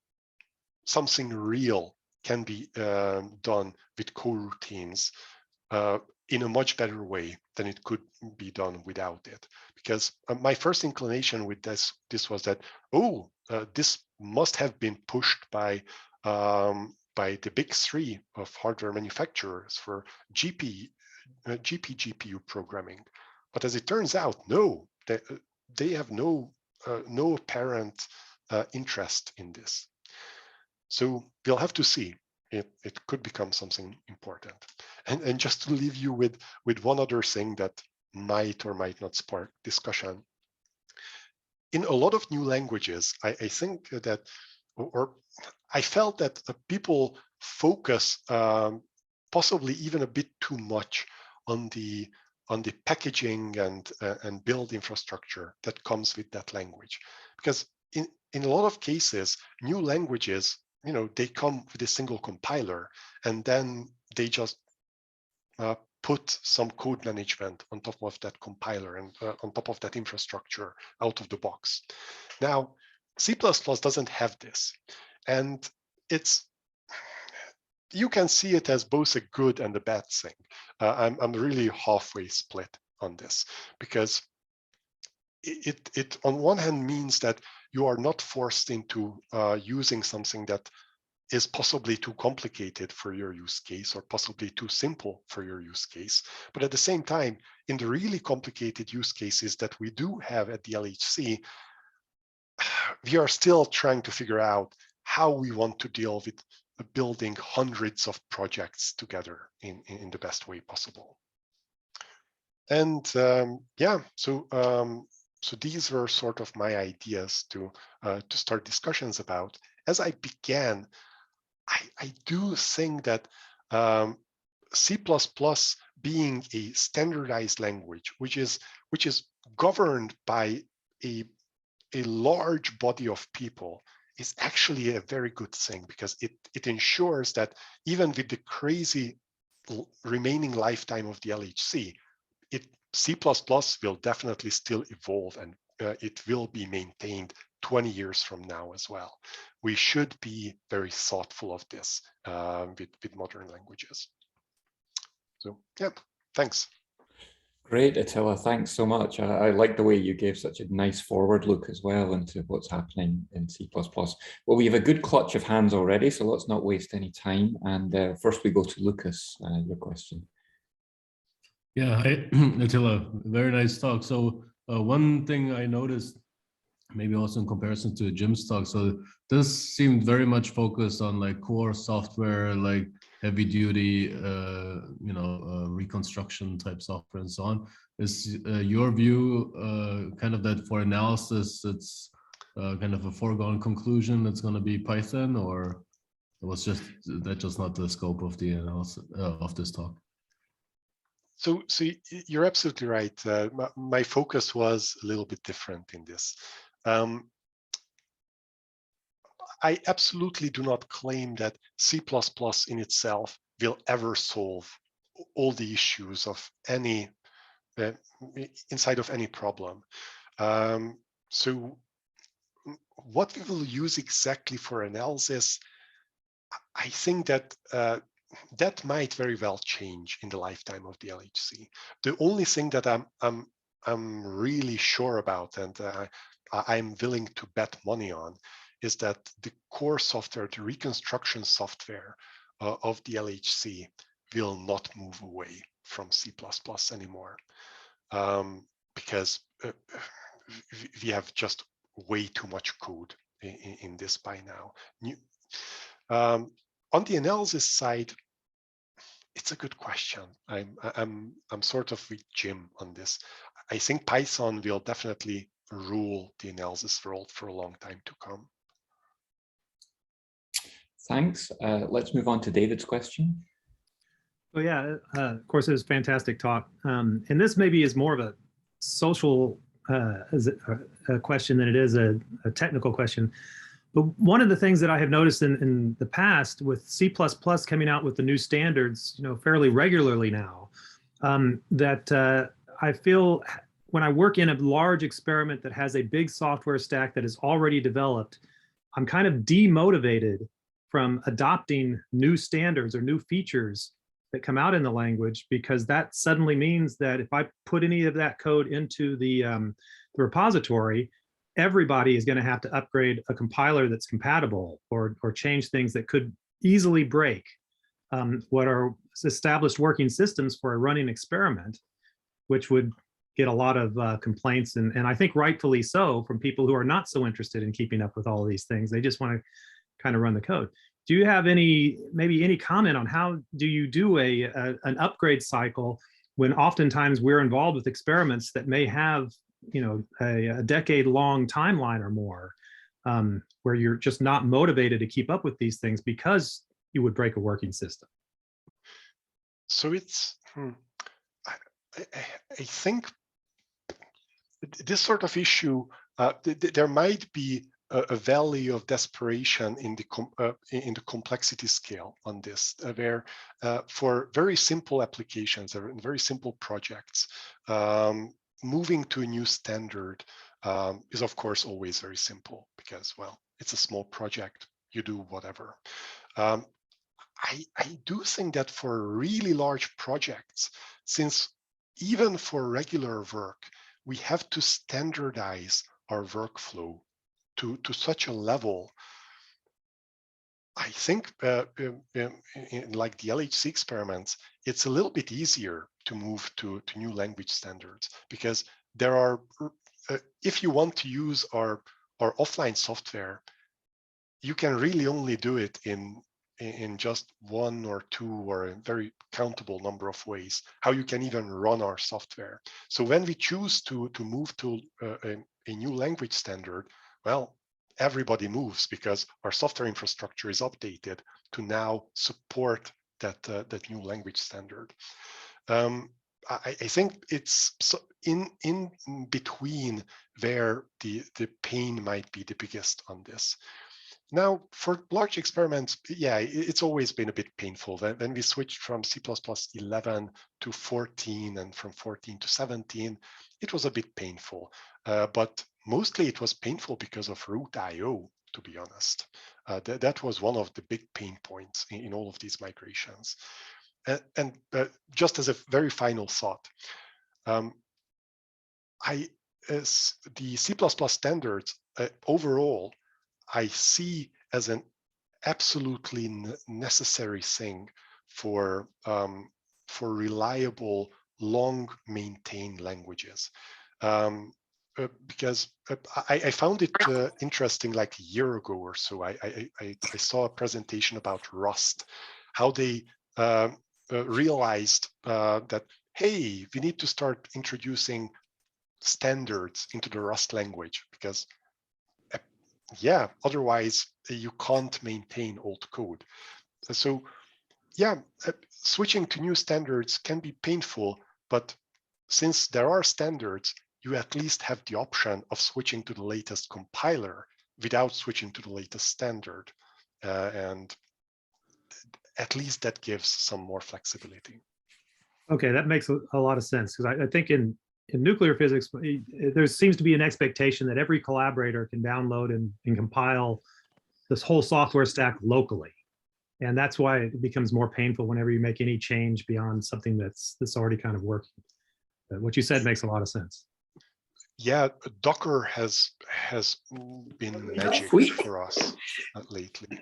real can be done with coroutines in a much better way than it could be done without it. Because my first inclination with this was that, this must have been pushed by the big three of hardware manufacturers for GPU programming. But as it turns out, no, they have no apparent interest in this. So we'll have to see. It could become something important. And just to leave you with one other thing that might or might not spark discussion. In a lot of new languages, I think that, or I felt that people focus possibly even a bit too much on the packaging and build infrastructure that comes with that language. Because in a lot of cases, new languages, they come with a single compiler, and then they just put some code management on top of that compiler and on top of that infrastructure out of the box. Now, C++ doesn't have this, and you can see it as both a good and a bad thing. I'm really halfway split on this, because it on one hand means that you are not forced into using something that is possibly too complicated for your use case or possibly too simple for your use case. But at the same time, in the really complicated use cases that we do have at the LHC, we are still trying to figure out how we want to deal with building hundreds of projects together in the best way possible. And yeah, so these were sort of my ideas to start discussions about. As I began, I do think that C++ being a standardized language, which is governed by a large body of people, is actually a very good thing, because it ensures that even with the crazy remaining lifetime of the LHC, C++ will definitely still evolve, and it will be maintained 20 years from now as well. We should be very thoughtful of this with modern languages. So yeah, thanks. Great, Attila, thanks so much. I like the way you gave such a nice forward look as well into what's happening in C++. Well, we have a good clutch of hands already, so let's not waste any time. And first we go to Lucas, your question. Yeah, hi, Attila, very nice talk. So one thing I noticed, maybe also in comparison to Jim's talk, so this seemed very much focused on like core software, like heavy duty, reconstruction type software and so on. Is your view kind of that for analysis, it's kind of a foregone conclusion it's going to be Python, or was that just not the scope of the analysis of this talk? So you're absolutely right. My focus was a little bit different in this. I absolutely do not claim that C++ in itself will ever solve all the issues of any inside of any problem. So what we will use exactly for analysis, I think that that might very well change in the lifetime of the LHC. The only thing that I'm really sure about, and I'm willing to bet money on is that the core software, the reconstruction software of the LHC will not move away from C++ anymore, because we have just way too much code in this by now. On the analysis side, it's a good question. I'm sort of with Jim on this. I think Python will definitely rule the analysis world for a long time to come. Thanks. Let's move on to David's question. Well, yeah, of course, it was a fantastic talk. And this maybe is more of a social a question than it is a technical question. But one of the things that I have noticed in the past with C++ coming out with the new standards, fairly regularly now, that I feel when I work in a large experiment that has a big software stack that is already developed, I'm kind of demotivated from adopting new standards or new features that come out in the language, because that suddenly means that if I put any of that code into the repository, everybody is going to have to upgrade a compiler that's compatible or change things that could easily break what are established working systems for a running experiment, which would get a lot of complaints, and I think rightfully so, from people who are not so interested in keeping up with all of these things. They just want to kind of run the code. Do you have maybe any comment on how do you do an upgrade cycle when oftentimes we're involved with experiments that may have a decade-long timeline or more, where you're just not motivated to keep up with these things because you would break a working system? So it's, I think this sort of issue, there might be a value of desperation in the complexity scale on this, where for very simple applications or very simple projects, moving to a new standard is of course always very simple because, well, it's a small project, you do whatever. I do think that for really large projects, since even for regular work, we have to standardize our workflow to such a level. I think in like the LHC experiments, it's a little bit easier to move to new language standards, because there are, if you want to use our offline software, you can really only do it in just one or two or a very countable number of ways, how you can even run our software. So when we choose to move to a new language standard, well, everybody moves because our software infrastructure is updated to now support that new language standard. I think it's in between where the pain might be the biggest on this. Now, for large experiments, yeah, it's always been a bit painful. When we switched from C++ 11 to 14 and from 14 to 17, it was a bit painful. But mostly it was painful because of root IO, to be honest. That was one of the big pain points in all of these migrations. And just as a very final thought, the C++ standards overall, I see as an absolutely necessary thing for reliable, long-maintained languages. Because I found it interesting, like a year ago or so, I saw a presentation about Rust, how they realized that, hey, we need to start introducing standards into the Rust language, because yeah, otherwise you can't maintain old code. So yeah, switching to new standards can be painful, but since there are standards, you at least have the option of switching to the latest compiler without switching to the latest standard. And at least that gives some more flexibility. Okay, that makes a lot of sense, because I think in nuclear physics, there seems to be an expectation that every collaborator can download and compile this whole software stack locally. And that's why it becomes more painful whenever you make any change beyond something that's already kind of working. But what you said makes a lot of sense. Yeah, Docker has been magic for us lately.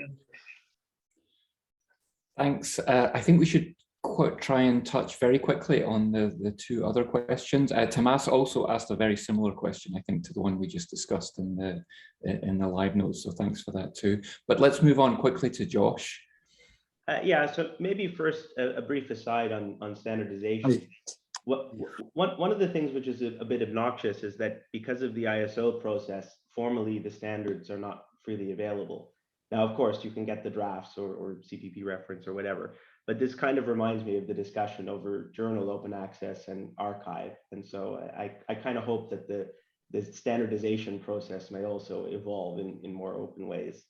Thanks. I think we should try and touch very quickly on the two other questions. Tomas also asked a very similar question, I think, to the one we just discussed in the live notes. So thanks for that too. But let's move on quickly to Josh. Yeah, so maybe first a brief aside on standardization. One of the things which is a bit obnoxious is that because of the ISO process, formally the standards are not freely available. Now, of course, you can get the drafts or CPP reference or whatever, but this kind of reminds me of the discussion over journal open access and archive. And so I kind of hope that the standardization process may also evolve in more open ways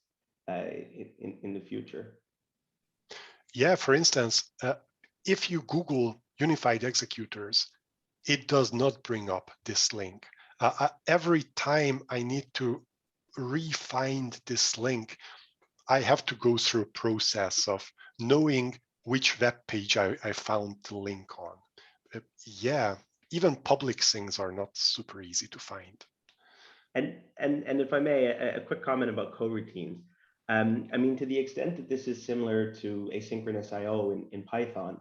in the future. Yeah, for instance, if you Google unified executors, it does not bring up this link. Every time I need to re-find this link, I have to go through a process of knowing which web page I found the link on. Yeah, even public things are not super easy to find. And if I may, a quick comment about coroutines. I mean, to the extent that this is similar to asynchronous I/O in Python,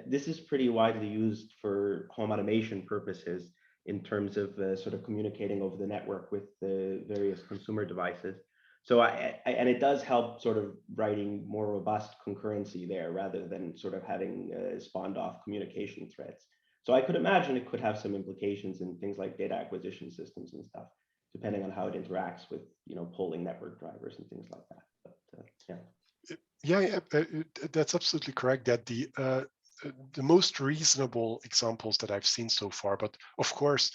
this is pretty widely used for home automation purposes in terms of sort of communicating over the network with the various consumer devices. So and it does help sort of writing more robust concurrency there rather than sort of having spawned off communication threads. So I could imagine it could have some implications in things like data acquisition systems and stuff, depending on how it interacts with, you know, polling network drivers and things like that. But yeah. That's absolutely correct. That the most reasonable examples that I've seen so far, but of course,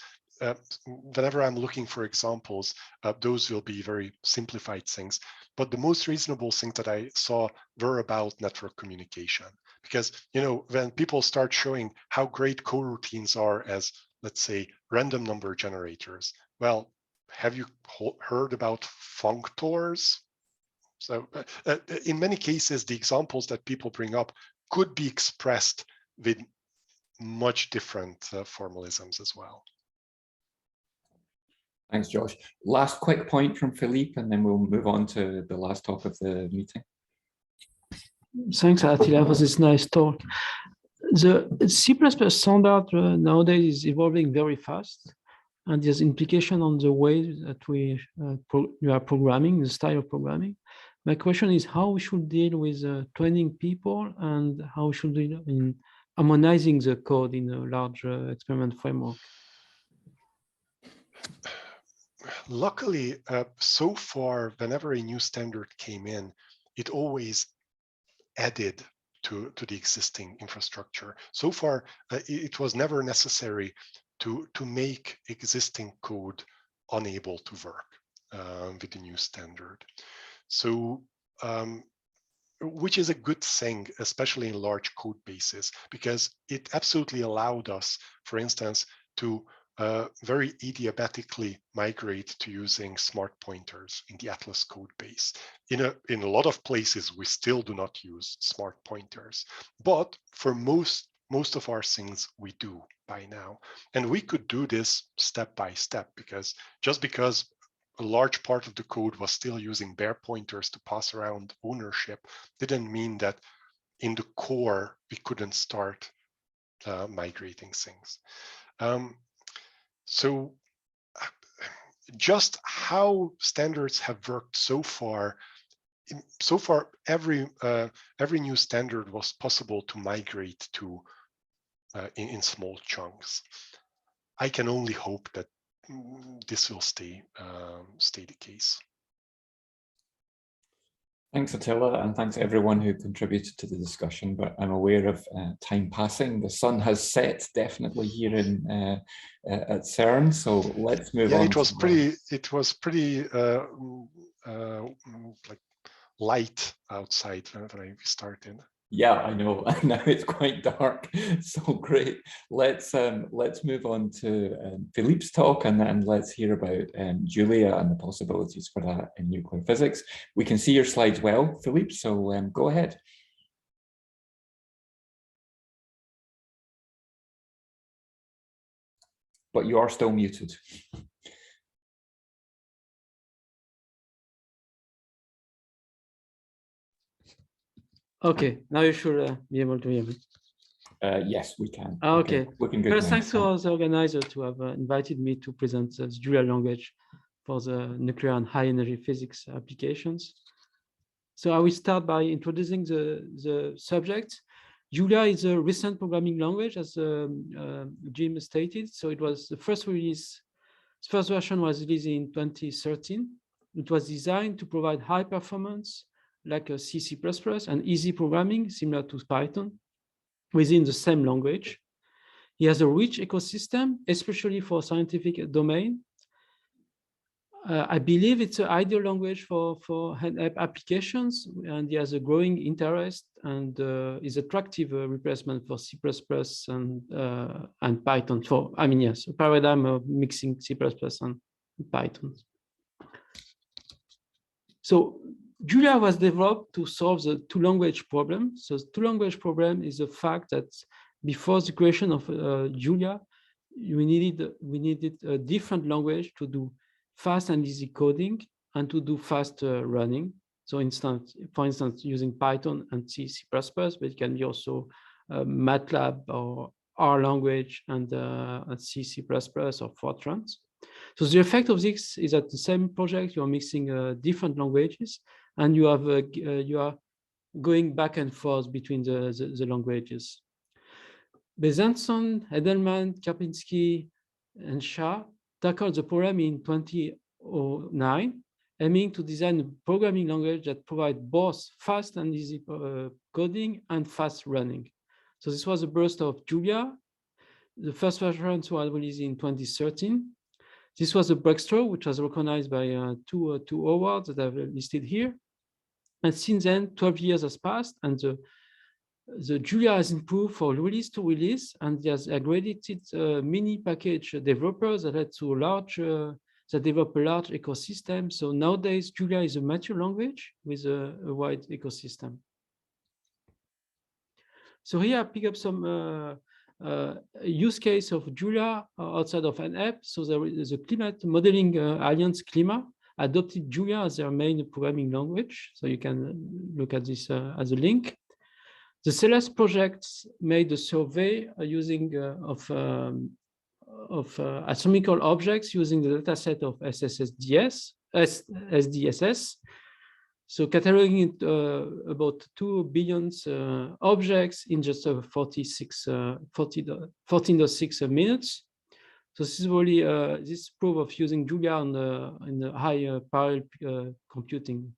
whenever I'm looking for examples, those will be very simplified things. But the most reasonable things that I saw were about network communication, because, you know, when people start showing how great coroutines are as, let's say, random number generators, well, have you heard about functors? So in many cases, the examples that people bring up could be expressed with much different formalisms as well. Thanks, Josh. Last quick point from Philippe, and then we'll move on to the last talk of the meeting. Thanks, Attila, for this nice talk. The C++ standard nowadays is evolving very fast, and there's implication on the way that you are programming, the style of programming. My question is how we should deal with training people, and how should we in harmonizing the code in a large experiment framework? Luckily, so far, whenever a new standard came in, it always added to the existing infrastructure. So far, it was never necessary to make existing code unable to work with the new standard. So, which is a good thing, especially in large code bases, because it absolutely allowed us, for instance, to very adiabatically migrate to using smart pointers in the Atlas code base. In a lot of places, we still do not use smart pointers, but for most of our things, we do by now. And we could do this step by step, because just because a large part of the code was still using bare pointers to pass around ownership didn't mean that in the core, we couldn't start migrating things. So just how standards have worked so far, every new standard was possible to migrate to in small chunks. I can only hope that this will stay the case. Thanks, Attila, and thanks everyone who contributed to the discussion. But I'm aware of time passing. The sun has set definitely here in at CERN. So let's move on. Yeah, it was pretty like light outside when I started. Yeah, I know. Now it's quite dark. So great. Let's move on to Philippe's talk, and then let's hear about Julia and the possibilities for that in nuclear physics. We can see your slides well, Philippe, so go ahead. but you are still muted. Okay, now you should be able to hear me. Yes, we can. Okay. Looking good. First, now. thanks to the organizer to have invited me to present the Julia language for the nuclear and high energy physics applications. So I will start by introducing the subject. Julia is a recent programming language, as Jim stated. So it was the first release. Its first version was released in 2013. It was designed to provide high performance, like a C, C++, and easy programming, similar to Python, within the same language. It has a rich ecosystem, especially for scientific domain. I believe it's an ideal language for NHEP applications, and it has a growing interest and is attractive replacement for C++ and Python. Yes, a paradigm of mixing C++ and Python. So Julia was developed to solve the two-language problem. So the two-language problem is the fact that before the creation of Julia, we needed a different language to do fast and easy coding and to do fast running. So for instance, using Python and C++, but it can be also MATLAB or R language and C++ or Fortran. So the effect of this is that the same project, you are mixing different languages, and you are going back and forth between the languages. Besançon, Edelman, Karpinski, and Shah tackled the problem in 2009, aiming to design a programming language that provides both fast and easy coding and fast running. So this was a burst of Julia. The first version was released in 2013. This was a breakthrough, which was recognized by two awards that I've listed here. And since then, 12 years has passed, and the Julia has improved from release to release, and it has accredited mini package developers that led to that develop a large ecosystem. So nowadays, Julia is a mature language with a wide ecosystem. So here I pick up some use case of Julia outside of NHEP. So there is a climate modeling alliance, Clima, adopted Julia as their main programming language. So you can look at this as a link. The Celeste project made a survey using of astronomical objects using the dataset of SDSS. So cataloging about 2 billion objects in just 14.6 minutes. So this is really this proof of using Julia in the high parallel computing.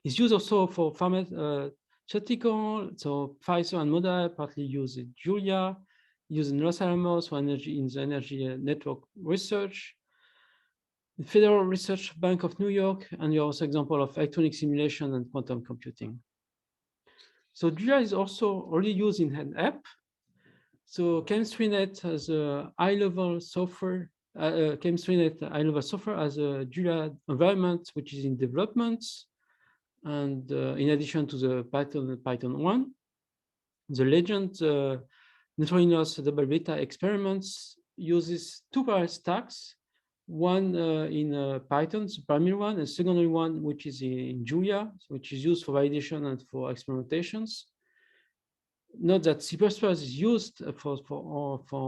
It's used also for pharmaceutical. So Pfizer and Moderna partly use Julia, using Los Alamos for energy in the energy network research. The Federal Research Bank of New York, and you also example of electronic simulation and quantum computing. So Julia is also already used in NHEP. So ChemistryNet has a high-level software. ChemistryNet high-level software has a Julia environment which is in development, and in addition to the Python 1, the Legend neutrinos double beta experiments uses two parallel stacks. One in Python, the primary one, and secondary one, which is in Julia, which is used for validation and for experimentations. Note that C++ is used for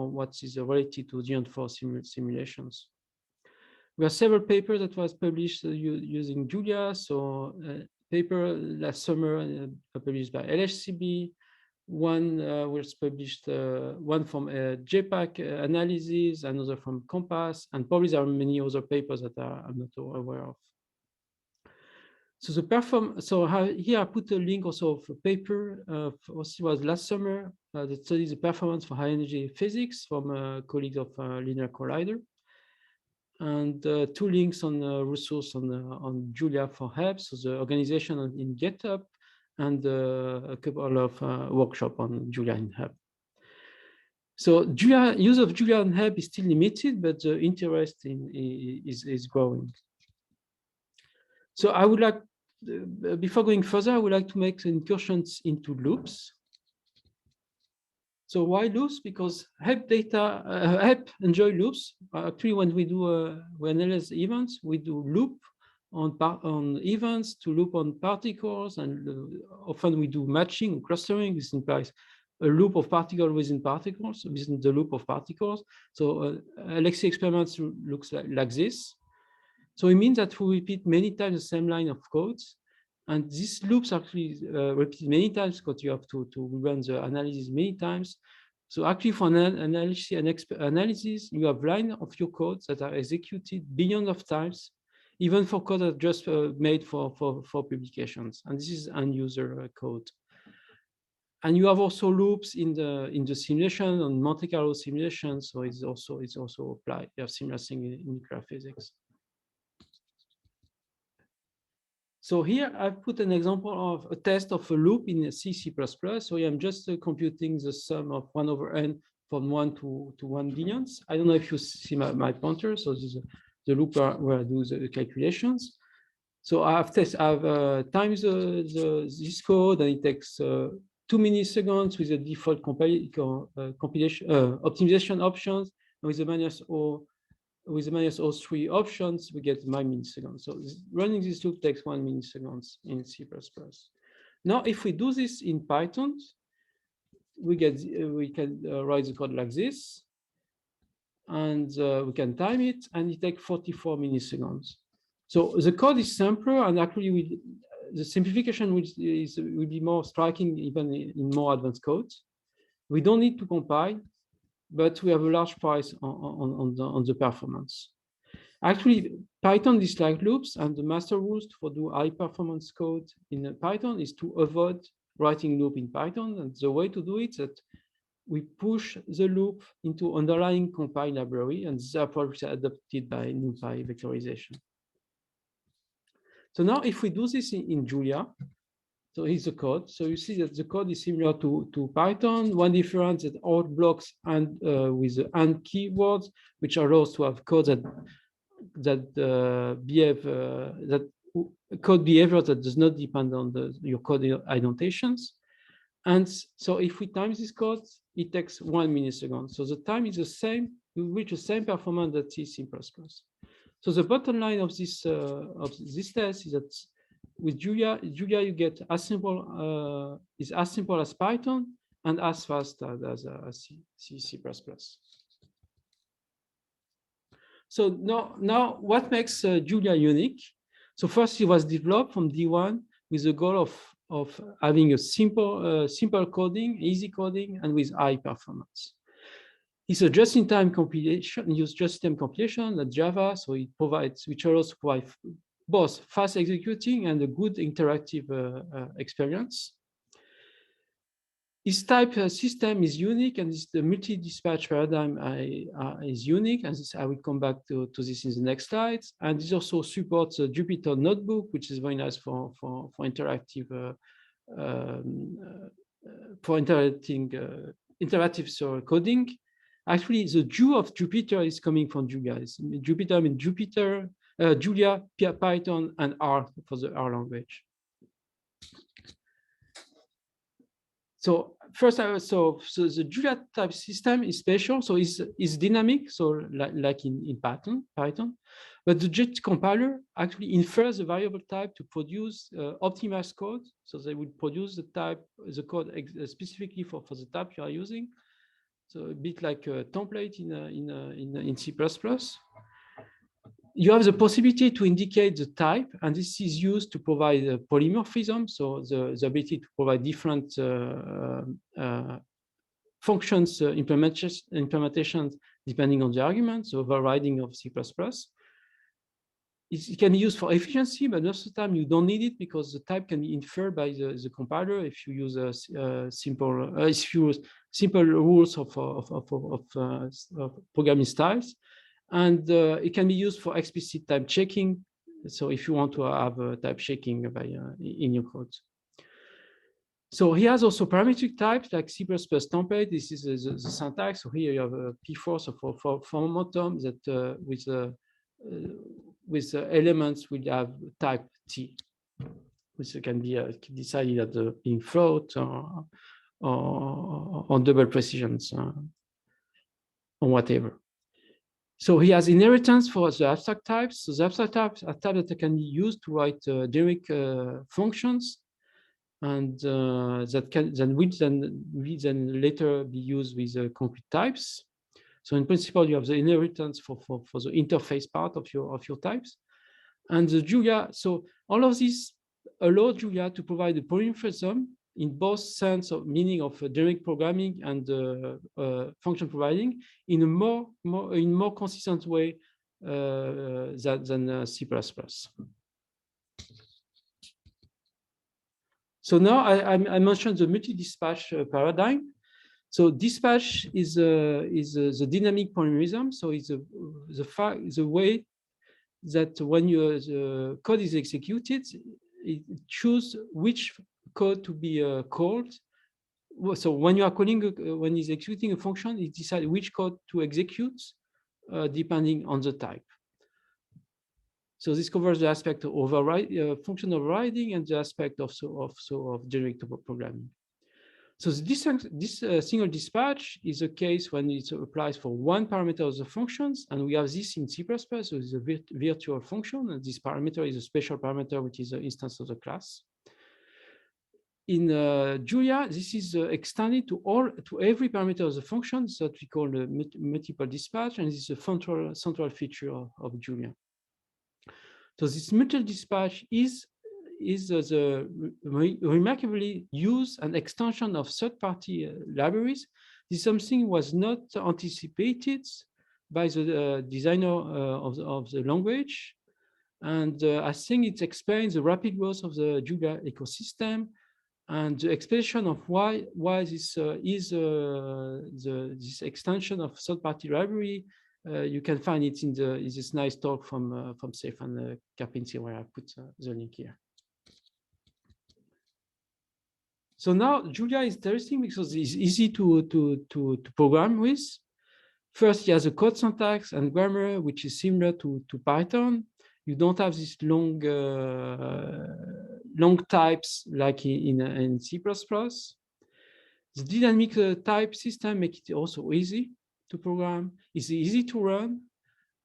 what is related to Geant4 simulations. We have several papers that was published using Julia. So paper last summer published by LHCb. One was published, one from JPAC analysis, another from Compass, and probably there are many other papers that I'm not aware of. So here I put a link also of a paper, also was last summer, that studies the performance for high energy physics from colleagues of Linear Collider. And two links on resource on Julia for NHEP, so the organization in GitHub, and a couple of workshops on Julia in NHEP. So use of Julia in NHEP is still limited, but the interest is growing. So I would like, before going further, I would like to make incursions into loops. So why loops? Because HEP enjoy loops. Actually, when we do we analyze events, we do loop on events to loop on particles, and often we do matching, clustering. This implies a loop of particles within particles, within the loop of particles. So LXC experiments looks like this. So it means that we repeat many times the same line of code. And these loops actually repeat many times because you have to run the analysis many times. So actually for analysis, you have line of your codes that are executed billions of times, even for code that just made for publications. And this is end user code. And you have also loops in the simulation on Monte Carlo simulation. So it's also applied. You have similar thing in nuclear physics. So here I've put an example of a test of a loop in C++. So I'm just computing the sum of 1 over n from 1 to 1 billion. I don't know if you see my pointer. So this is the loop where I do the calculations. So I've times this code, and it takes 2 milliseconds with the default compilation optimization options, and with the -03 options, we get my milliseconds. So running this loop takes 1 millisecond in C++. Now, if we do this in Python, we can write the code like this, and we can time it, and it takes 44 milliseconds. So the code is simpler, and actually the simplification will be more striking even in more advanced codes. We don't need to compile, but we have a large price on the performance. Actually, Python dislikes loops, and the master rules for do high performance code in Python is to avoid writing loop in Python. And the way to do it is that we push the loop into underlying compile library, and this approach is adopted by NumPy vectorization. So now if we do this in Julia, so here's the code. So you see that the code is similar to Python. One difference is all blocks and with the AND keywords, which allows to have code that code behavior that does not depend on your code indentations. And so if we time this code, it takes 1 millisecond. So the time is the same. We reach the same performance that C++. So the bottom line of this test is that with Julia you get as simple as Python and as fast as C++. So now what makes Julia unique? So first, it was developed from D1 with the goal of having a simple coding, easy coding, and with high performance. It's a just-in-time compilation, use just-in-time compilation at Java, so it provides, which allows to provide both fast executing and a good interactive experience. Its type system is unique, and the multi-dispatch paradigm is unique, and I will come back to this in the next slides. And this also supports a Jupyter notebook, which is very nice for interactive interactive coding. Actually, the Jew of Jupyter is coming from Julia. Jupyter, I mean Julia, Python, and R for the R language. So first, so the Julia type system is special. So it's dynamic. So like in Python, but the JIT compiler actually infers the variable type to produce optimized code. So they will produce the code specifically for the type you are using. So a bit like a template in C++. You have the possibility to indicate the type, and this is used to provide polymorphism, so the ability to provide different functions implementations depending on the argument, so overriding of C++. It can be used for efficiency, but most of the time you don't need it because the type can be inferred by the compiler if you use simple rules of programming styles. And it can be used for explicit type checking. So if you want to have type checking in your code. So he has also parametric types like C++ template. This is the syntax. So here you have a P4, so for momentum that with elements will have type T, which can be decided as being float or double precisions or whatever. So he has inheritance for the abstract types. So the abstract types are types that can be used to write generic functions, and that can then later be used with concrete types. So in principle, you have the inheritance for the interface part of your types, and the Julia. So all of these allow Julia to provide a polymorphism in both sense of meaning of generic programming and function providing in a more consistent way than C++. So now I mentioned the multi-dispatch paradigm. So dispatch is the dynamic polymorphism. So it's the way that when the code is executed, it chooses which code to be called. So when you are calling, when it's executing a function, it decides which code to execute depending on the type. So this covers the aspect of function overriding and the aspect of generic programming. So this single dispatch is a case when it applies for one parameter of the functions, and we have this in C++. So it's a virtual function, and this parameter is a special parameter, which is an instance of the class. In Julia, this is extended to every parameter of the function, so that we call the multiple dispatch, and this is a central feature of Julia. So this multiple dispatch is the remarkably use and extension of third-party libraries. This is something was not anticipated by the designer of the language, and I think it explains the rapid growth of the Julia ecosystem and the explanation of why this is this extension of third-party library. You can find it in this nice talk from Stefan Karpinski, where I put the link here. So now Julia is interesting because it's easy to program with. First, it has a code syntax and grammar, which is similar to Python. You don't have these long types like in C++. The dynamic type system makes it also easy to program. It's easy to run,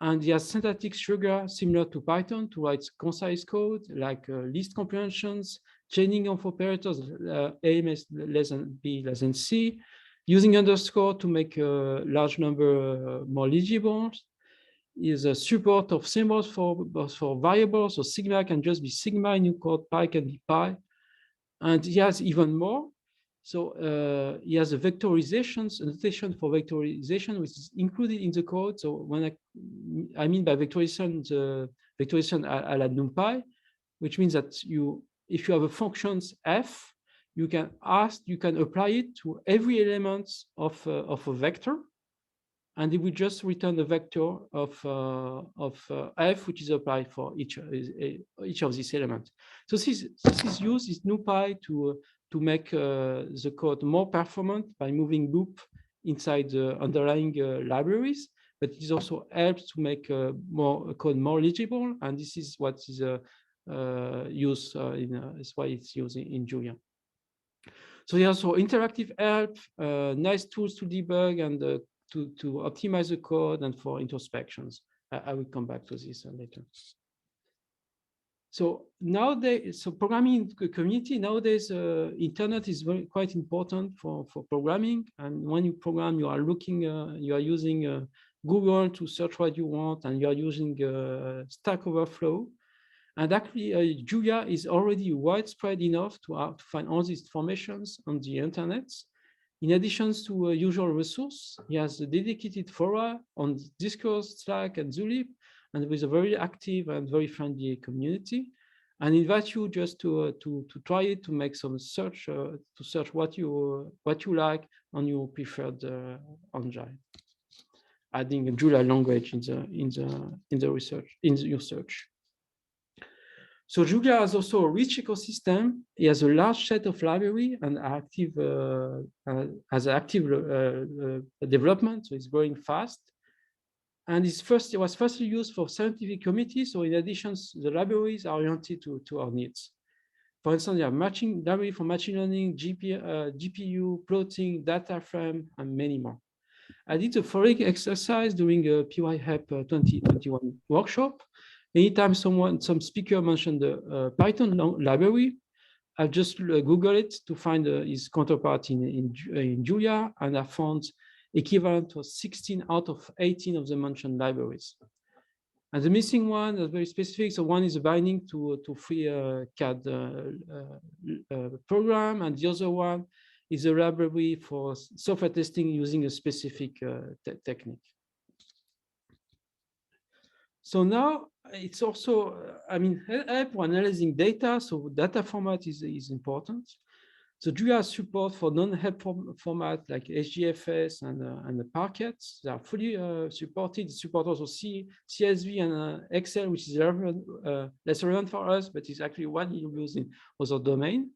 and it has syntactic structure similar to Python to write concise code like list comprehensions, chaining of operators, A less than B less than C, using underscore to make a large number more legible. Is a support of symbols for variables, so sigma can just be sigma in your code, pi can be pi, and he has even more. So he has a vectorizations, a notation for vectorization, which is included in the code. So when I mean by vectorization, the vectorization à la NumPy, which means that if you have a functions f, you can apply it to every element of a vector, and it will just return the vector of f, which is applied for each of these elements. So this is used, this NumPy to make the code more performant by moving loop inside the underlying libraries, but it also helps to make code more legible, and this is what is used is why it's used in Julia. So there's also interactive help, nice tools to debug and to optimize the code and for introspections. I will come back to this later. So nowadays, programming community nowadays, internet is quite important for programming. And when you program, you are looking, you are using Google to search what you want, and you are using Stack Overflow. And actually, Julia is already widespread enough to find all these informations on the internet. In addition to usual resource, he has a dedicated fora on Discord, Slack, and Zulip, and with a very active and very friendly community. And invite you just to try it, to make some search, to search what you like on your preferred engine, adding a Julia language in the research in your search. So Julia has also a rich ecosystem. It has a large set of library and has active development, so it's growing fast. And it was firstly used for scientific committees. So in addition, the libraries are oriented to our needs. For instance, you have matching library for machine learning, GPU, plotting, data frame, and many more. I did a following exercise during a PYHEP 2021 workshop. Anytime some speaker mentioned the Python library, I just Google it to find its counterpart in Julia, and I found equivalent to 16 out of 18 of the mentioned libraries. And the missing one is very specific. So one is a binding to free CAD program, and the other one is a library for software testing using a specific technique. So now it's also, I mean, help for analyzing data. So data format is important. So Julia has support for non-help format like HDFS and the Parquet. They are fully supported. Support also CSV and Excel, which is less relevant for us, but is actually widely used in other domain.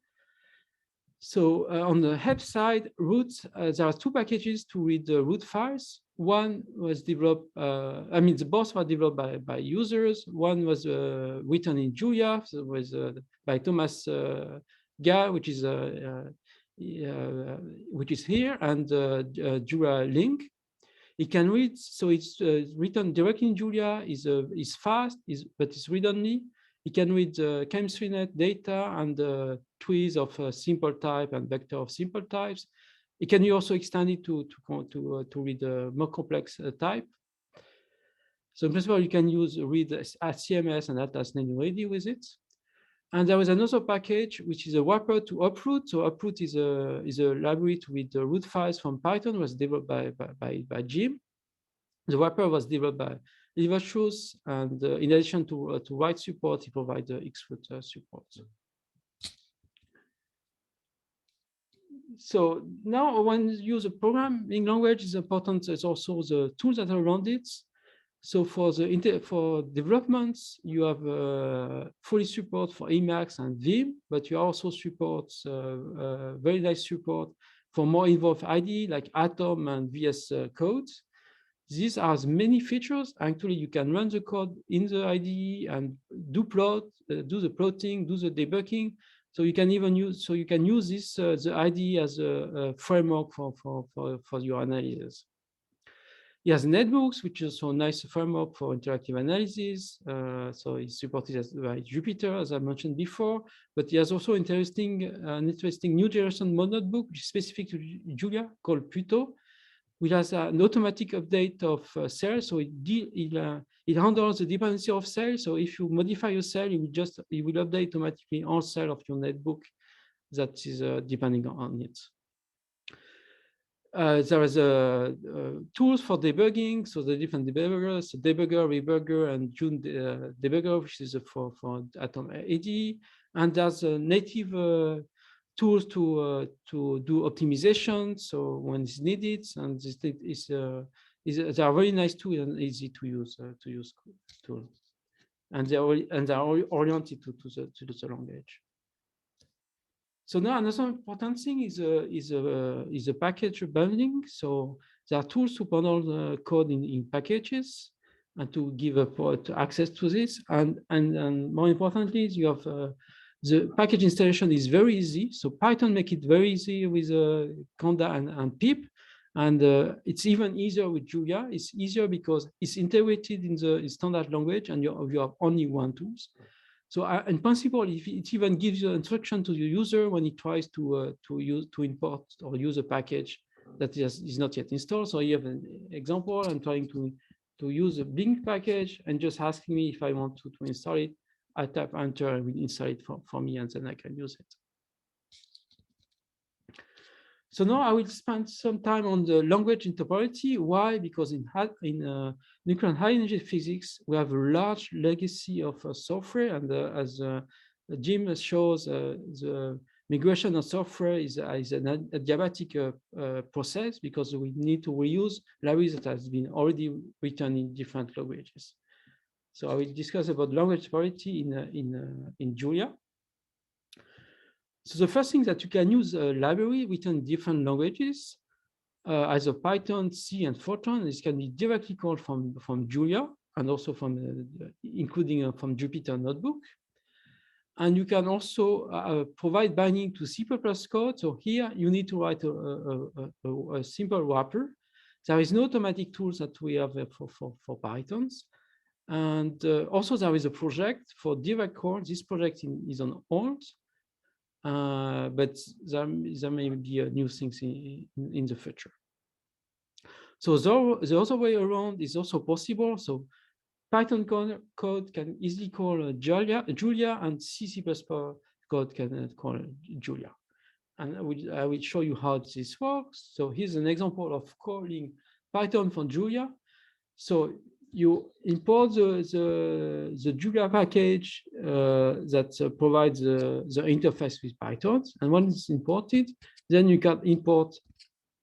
So on the help side, root, there are two packages to read the root files. One was developed, both were developed by users. One was written in Julia, so it was by Thomas Gras, which is here, and Julia link. It can read, so it's written directly in Julia. Is fast, but it's read-only. It can read ChemistryNet data and trees of simple type and vector of simple types. It can also extend it to read more complex type. So in principle, you can read CMS and Atlas ready with it. And there was another package which is a wrapper to uproot. So uproot is a library to read the root files from Python. Was developed by Jim. The wrapper was developed by Livershus, and in addition to write support, he provides Xroot support. So now when you use a programming language, is important. It's also the tools that are around it. So for developments, you have fully support for Emacs and Vim, but you also support very nice support for more involved IDE like Atom and VS Code. These are many features. Actually, you can run the code in the IDE and do the plotting, do the debugging. So you can even use this the IDE as a framework for your analysis. It has netbooks, which is also a nice framework for interactive analysis. So it's supported by Jupyter, as I mentioned before. But it has also an interesting new generation mod notebook, which is specific to Julia, called Pluto, which has an automatic update of cells. So it handles the dependency of cells. So if you modify your cell, it will update automatically all cells of your netbook that is depending on it. There is tools for debugging, so the different debuggers, so debugger, rebugger, and June debugger, which is for Atom AD, and there's a native tools to do optimization. So when it's needed, and they are very nice tools and easy to use tool, and they are oriented to the language. So now another important thing is a package bundling. So there are tools to bundle the code in packages and to give access to this. And more importantly, you have the package installation is very easy. So Python make it very easy with Conda and pip. And it's even easier with Julia. It's easier because it's integrated in the standard language and you have only one tool. So in principle, if it even gives you instruction to the user when he tries to import or use a package that is not yet installed. So you have an example. I'm trying to use a Blink package and just asking me if I want to install it. I type enter and it will install it for me, and then I can use it. So now I will spend some time on the language interoperability. Why? Because in nuclear and high energy physics, we have a large legacy of software, and as Jim shows, the migration of software is a diabatic process because we need to reuse libraries that has been already written in different languages. So I will discuss about language interoperability in Julia. So the first thing that you can use a library written in different languages, either Python, C, and Fortran. This can be directly called from Julia and also from including from Jupyter Notebook. And you can also provide binding to C++ code. So here you need to write a simple wrapper. There is no automatic tools that we have for Pythons. And also there is a project for direct call. This project is on hold, but there may be new things in the future. So the other way around is also possible. So Python code can easily call Julia, and C++ code can call Julia. And I will show you how this works. So here's an example of calling Python from Julia. So you import the Julia package that provides the interface with Python. And when it's imported, then you can import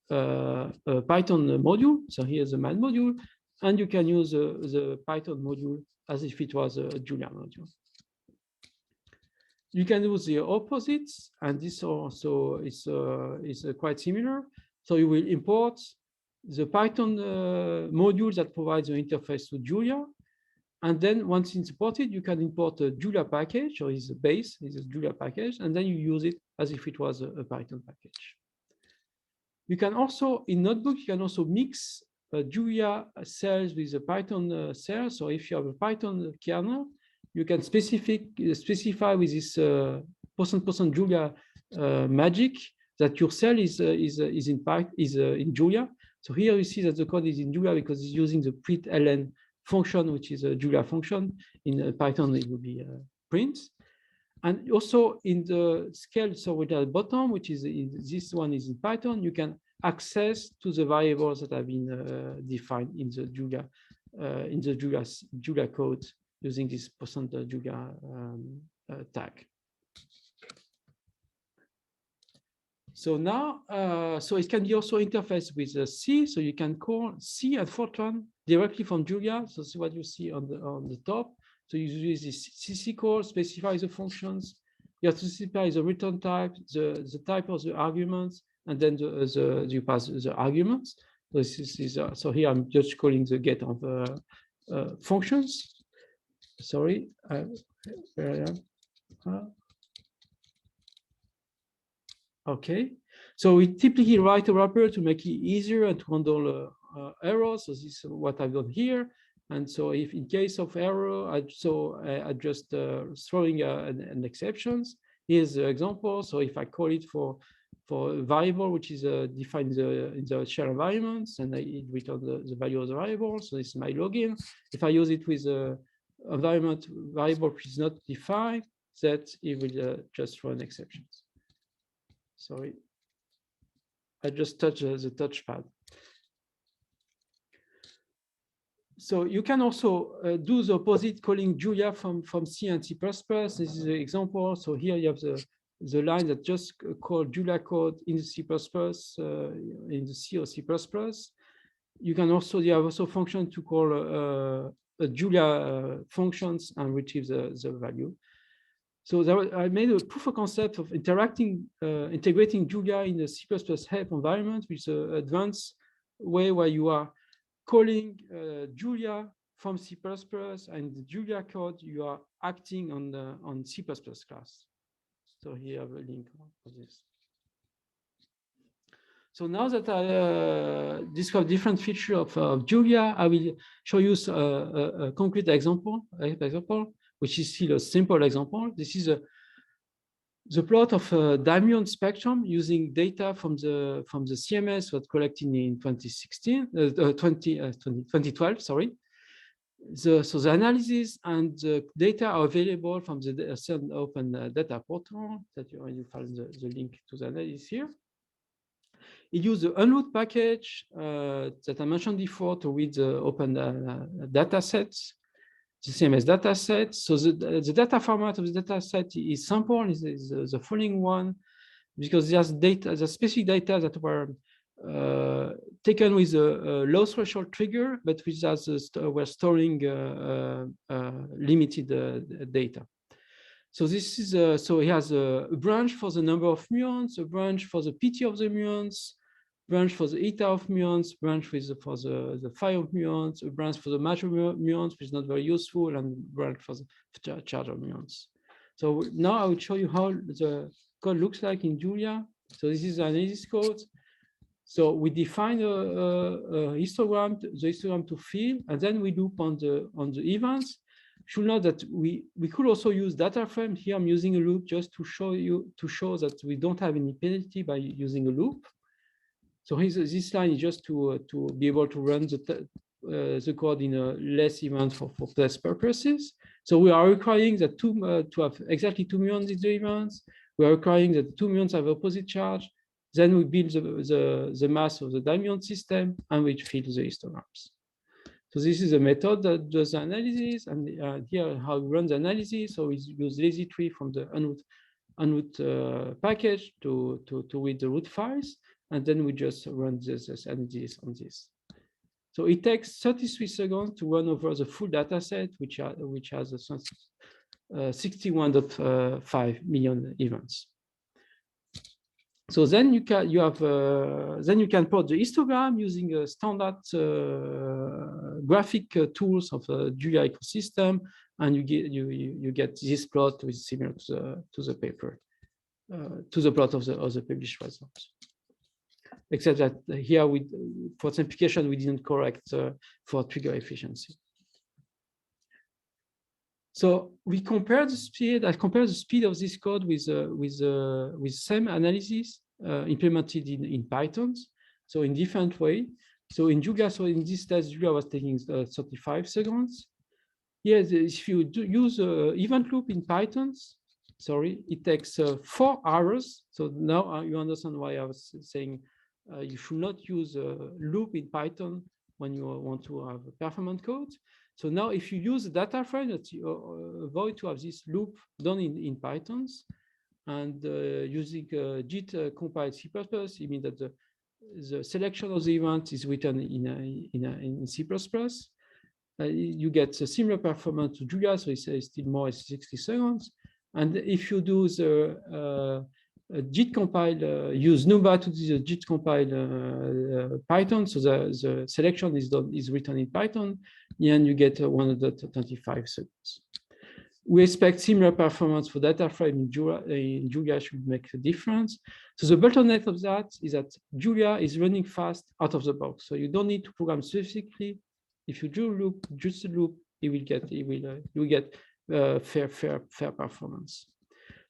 a Python module. So here's the main module. And you can use the Python module as if it was a Julia module. You can use the opposites, and this also is quite similar. So you will import the Python module that provides the interface to Julia. And then once it's imported, you can import a Julia package, or is a base, is a Julia package, and then you use it as if it was a Python package. You can also, in Notebook, you can also mix Julia cells with a Python cell. So if you have a Python kernel, you can specify with this % Julia magic that your cell is in Julia. So here you see that the code is in Julia because it's using the println function, which is a Julia function. In Python, it will be print. And also in the scale, so with the bottom, which is this one is in Python, you can access to the variables that have been defined in the Julia code using this % Julia tag. So now, so it can be also interfaced with C. So you can call C and Fortran directly from Julia. So this is what you see on the top. So you use this CC call, specify the functions. You have to specify the return type, the type of the arguments, and then you pass the arguments. So this is so here I'm just calling the get of functions. Sorry, where I am. Okay, so we typically write a wrapper to make it easier and to handle errors. So this is what I've done here. And so if in case of error, I just throwing an exceptions. Here's the example. So if I call it for a variable which is defined in the shell environments, and it returns the value of the variable. So this is my login. If I use it with a environment variable which is not defined, that it will just throw an exceptions. Sorry, I just touched the touchpad. So you can also do the opposite, calling Julia from C and C++. This is an example. So here you have the line that just called Julia code in the C++, in the C or C++. You can also, you have also function to call Julia functions and retrieve the value. So I made a proof of concept of integrating Julia in the C++ help environment with an advanced way where you are calling Julia from C++, and the Julia code you are acting on C++ class. So here I have a link for this. So now that I described different features of Julia, I will show you a concrete example, which is still a simple example. This is the plot of a diamond spectrum using data from the CMS that collected in 2012. Sorry. So the analysis and the data are available from the CERN open data portal that you find the link to the analysis here. It used the unroot package that I mentioned before to read the open data sets, the CMS data set. So the data format of the data set is simple, is the following one, because there's data, the specific data that were taken with a low threshold trigger, but which were storing limited data. So this is so it has a branch for the number of muons, a branch for the PT of the muons, branch for the eta of muons, branch for the phi of muons, a branch for the matter muons, which is not very useful, and branch for the charge of muons. So now I will show you how the code looks like in Julia. So this is the analysis code. So we define a histogram, the histogram to fill, and then we loop on the events. Should note that we could also use data frame. Here I'm using a loop just to show that we don't have any penalty by using a loop. So this line is just to be able to run the code in a less event for test purposes. So we are requiring that to have exactly 2 muons in the events. We are requiring that 2 muons have opposite charge. Then we build the mass of the dimuon system and we fill the histograms. So this is a method that does the analysis, and here how we run the analysis. So we use lazy tree from the unroot package to read the root files, and then we just run this analysis on this. So it takes 33 seconds to run over the full data set, which has 61.5 million events. So then you can plot the histogram using a standard graphic tools of the Julia ecosystem, and you get this plot which is similar to the paper, to the plot of the published results. Except that here for simplification we didn't correct for trigger efficiency. So we compare the speed. I compare the speed of this code with same analysis implemented in Python. So in different way. So in Julia, so in this test, Julia was taking 35 seconds. Here, if you use event loop in Python, sorry, it takes 4 hours. So now you understand why I was saying you should not use a loop in Python when you want to have a performant code. So now if you use a data frame, that you avoid to have this loop done in Python, and using JIT compiled C++, it means that the selection of the event is written in C++. You get a similar performance to Julia, so it's still more 60 seconds. And if you do the JIT compile, use Numba to do the JIT compile Python, so the selection is written in Python, and you get 125 seconds. We expect similar performance for data frame in Julia should make a difference. So the bottleneck of that is that Julia is running fast out of the box, so you don't need to program specifically. If you do loop, just a loop, you will get fair performance.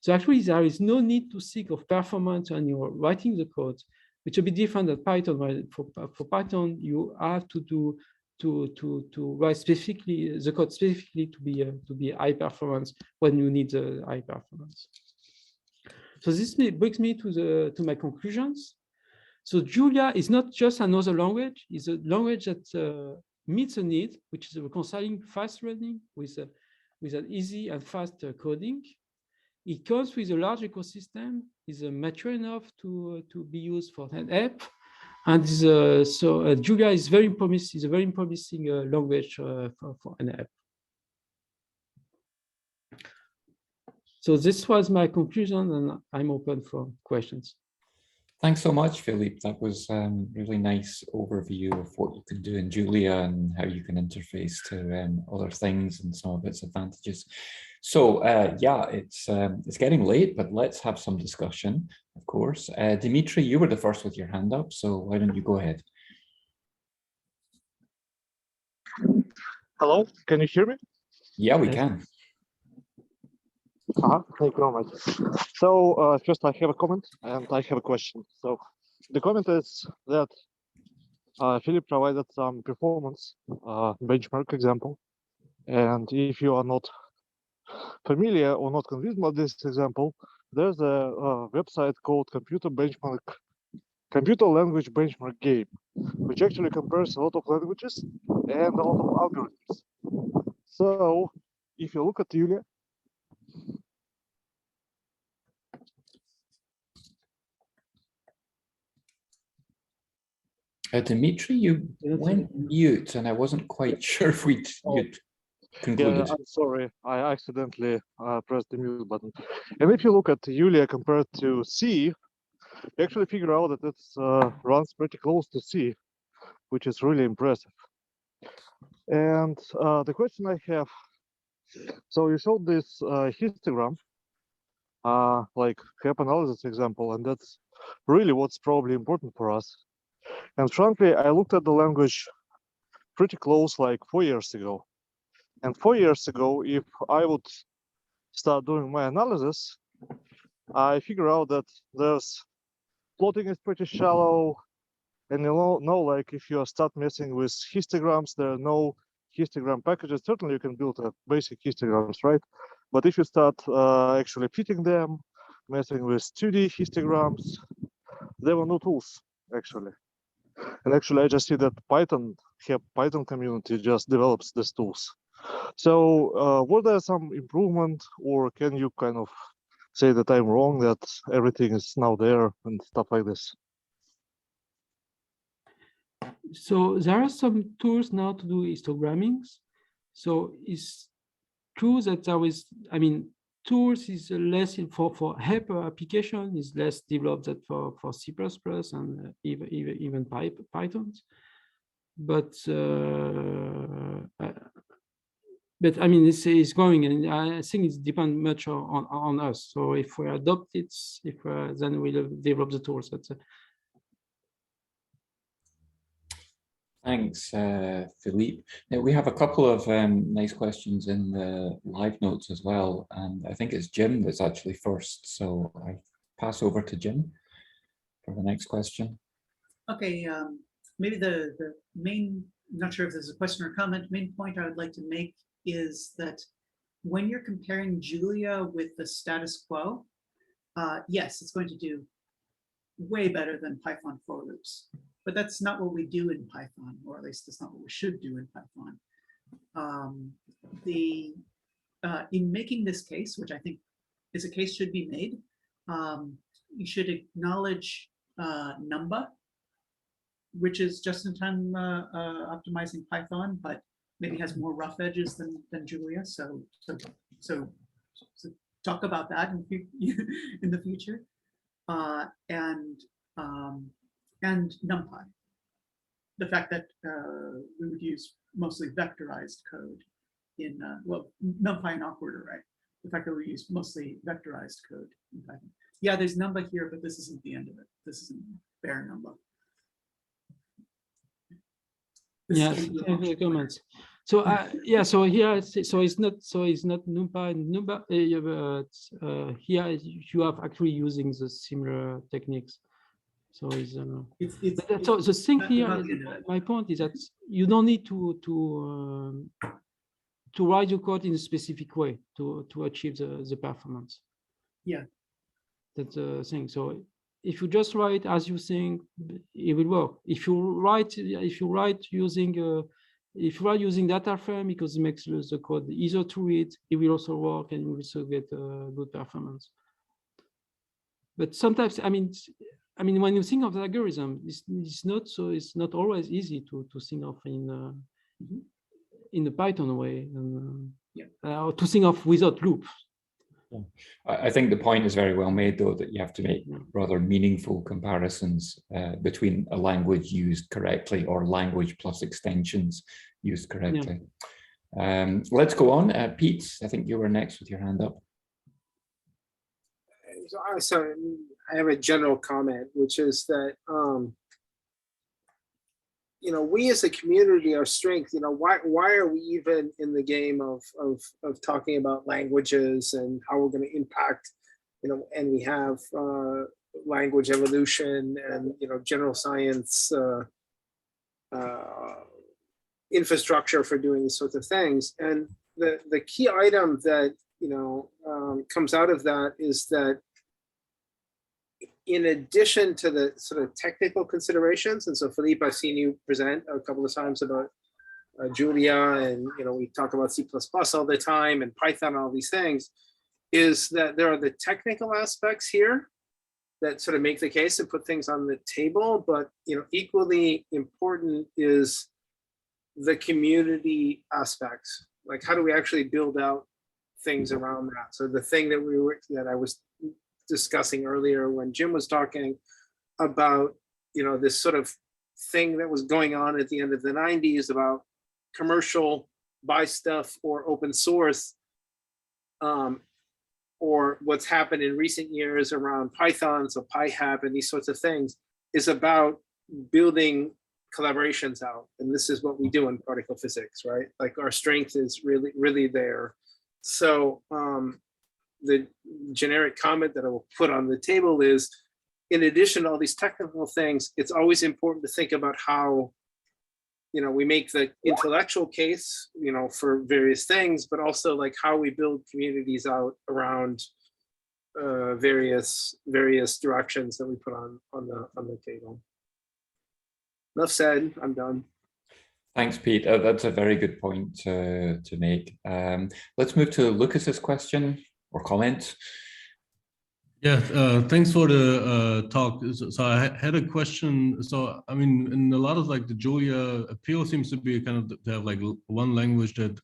So actually, there is no need to seek of performance when you're writing the code, which will be different than Python. For Python, you have to write specifically the code specifically to be high performance when you need the high performance. So this brings me to my conclusions. So Julia is not just another language; it's a language that meets a need, which is reconciling fast running with an easy and fast coding. It comes with a large ecosystem, is mature enough to be used for NHEP, and so Julia is a very promising language for NHEP. So this was my conclusion, and I'm open for questions. Thanks so much, Philippe. That was really nice overview of what you can do in Julia and how you can interface to other things and some of its advantages. So yeah, it's getting late, but let's have some discussion, of course. Dimitri, you were the first with your hand up, so why don't you go ahead? Hello, can you hear me? Yeah, we can. Thank you very much. So first I have a comment and I have a question. So the comment is that Philippe provided some performance benchmark example. And if you are not familiar or not convinced about this example, there's a website called Computer Language Benchmark Game, which actually compares a lot of languages and a lot of algorithms. So if you look at Julia, Dimitri, you went mute, and I wasn't quite sure if you'd concluded. Yeah, I'm sorry, I accidentally pressed the mute button. And if you look at Julia compared to C, you actually figure out that it runs pretty close to C, which is really impressive. And the question I have, so you showed this histogram like HEP analysis example, and that's really what's probably important for us. And frankly, I looked at the language pretty close like 4 years ago. And 4 years ago, if I would start doing my analysis, I figure out that there's plotting is pretty shallow. And you know, like if you start messing with histograms, there are no histogram packages. Certainly you can build a basic histograms, right? But if you start actually fitting them, messing with 2D histograms, there were no tools actually. And actually I just see that Python community just develops these tools. So were there some improvement, or can you kind of say that I'm wrong, that everything is now there and stuff like this? So there are some tools now to do histogrammings. So it's true that there is, I mean, tools is less for HEP application is less developed than for C++ and even Python. But I mean, it's going, and I think it depends much on us. So if we adopt it, then we'll develop the tools. Thanks, Philippe. Now, we have a couple of nice questions in the live notes as well, and I think it's Jim that's actually first. So I pass over to Jim for the next question. Okay, maybe the main, not sure if there's a question or comment, main point I would like to make is that when you're comparing Julia with the status quo, yes, it's going to do way better than Python for loops. But that's not what we do in Python, or at least that's not what we should do in Python. In making this case, which I think is a case should be made, you should acknowledge Numba, which is just-in-time optimizing Python, but maybe has more rough edges than Julia. So talk about that in the future, and NumPy. The fact that we would use mostly vectorized code in, well, NumPy and awkward array. The fact that we use mostly vectorized code in Python. Yeah, there's Numba here, but this isn't the end of it. This isn't bare Numba. Yeah, comments. So yeah, so here, so it's not NumPy and Numba, but here you have actually using the similar techniques. So so the thing here, my point is that you don't need to write your code in a specific way to achieve the performance. Yeah, that's the thing. So if you just write as you think, it will work. If you write using if you are using data frame, because it makes the code easier to read, it will also work and you will also get good performance. But sometimes, I mean, when you think of the algorithm, it's not always easy to think of in the Python way, and, or to think of without loops. Yeah. I think the point is very well made, though, that you have to make rather meaningful comparisons between a language used correctly or language plus extensions used correctly. Yeah. Let's go on. Pete, I think you were next with your hand up. So I have a general comment, which is that, you know, we as a community, our strength, you know, why are we even in the game of talking about languages and how we're going to impact, you know, and we have language evolution and, you know, general science infrastructure for doing these sorts of things. And the key item that, you know, comes out of that is that in addition to the sort of technical considerations, and so Philippe, I've seen you present a couple of times about Julia, and you know we talk about C++ all the time and Python and all these things, is that there are the technical aspects here that sort of make the case and put things on the table, but you know equally important is the community aspects. Like how do we actually build out things around that? So the thing that I was discussing earlier when Jim was talking about, you know, this sort of thing that was going on at the end of the 90s about commercial buy stuff or open source. or what's happened in recent years around Python, so PyHab and these sorts of things, is about building collaborations out. And this is what we do in particle physics, right? Like our strength is really, really there. So the generic comment that I will put on the table is, in addition to all these technical things, it's always important to think about how, you know, we make the intellectual case, you know, for various things, but also like how we build communities out around various directions that we put on the table. Enough said, I'm done. Thanks, Pete. That's a very good point to make. Let's move to Lucas's question or comment. Yeah, thanks for the talk. So I had a question. So, I mean, in a lot of like the Julia appeal seems to be kind of to have like one language that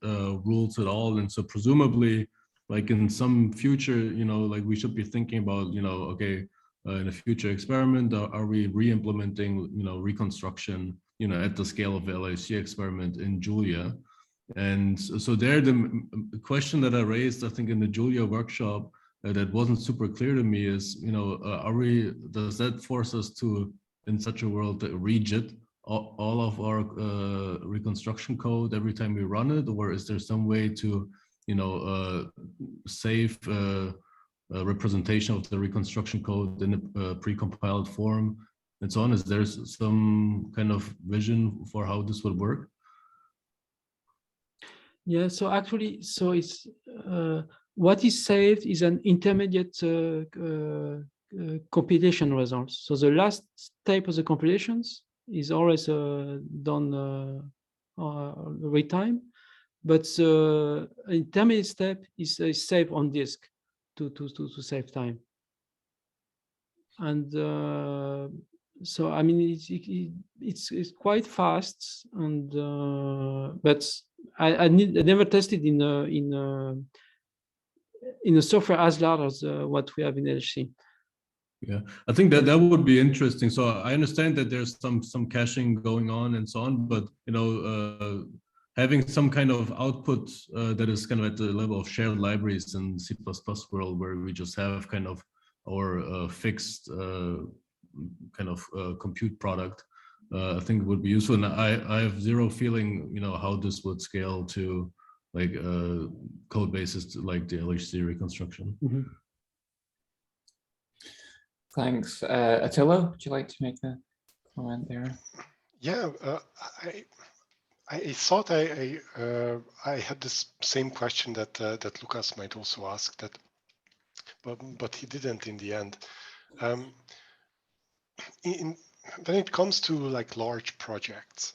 rules it all. And so presumably like in some future, you know, like we should be thinking about, you know, okay, in a future experiment, are we re-implementing, you know, reconstruction, you know, at the scale of the LHC experiment in Julia? And so there, the question that I raised, I think in the Julia workshop, that wasn't super clear to me is, you know, does that force us to, in such a world, to rejit all of our reconstruction code every time we run it? Or is there some way to, you know, save a representation of the reconstruction code in a precompiled form and so on? Is there some kind of vision for how this would work? Yeah, so actually, so it's what is saved is an intermediate compilation results. So the last step of the compilations is always done real time, but the intermediate step is saved on disk to save time. And so I mean it's quite fast, and but I never tested in a software as large as what we have in LHC. Yeah, I think that would be interesting. So I understand that there's some caching going on and so on, but you know, having some kind of output that is kind of at the level of shared libraries in C++ world, where we just have kind of our fixed kind of compute product, I think it would be useful. And I have zero feeling, you know, how this would scale to like code bases like the LHC reconstruction. Mm-hmm. Thanks. Attila, would you like to make a comment there? Yeah, I thought I had this same question that that Lucas might also ask, that, but he didn't in the end. When it comes to like large projects,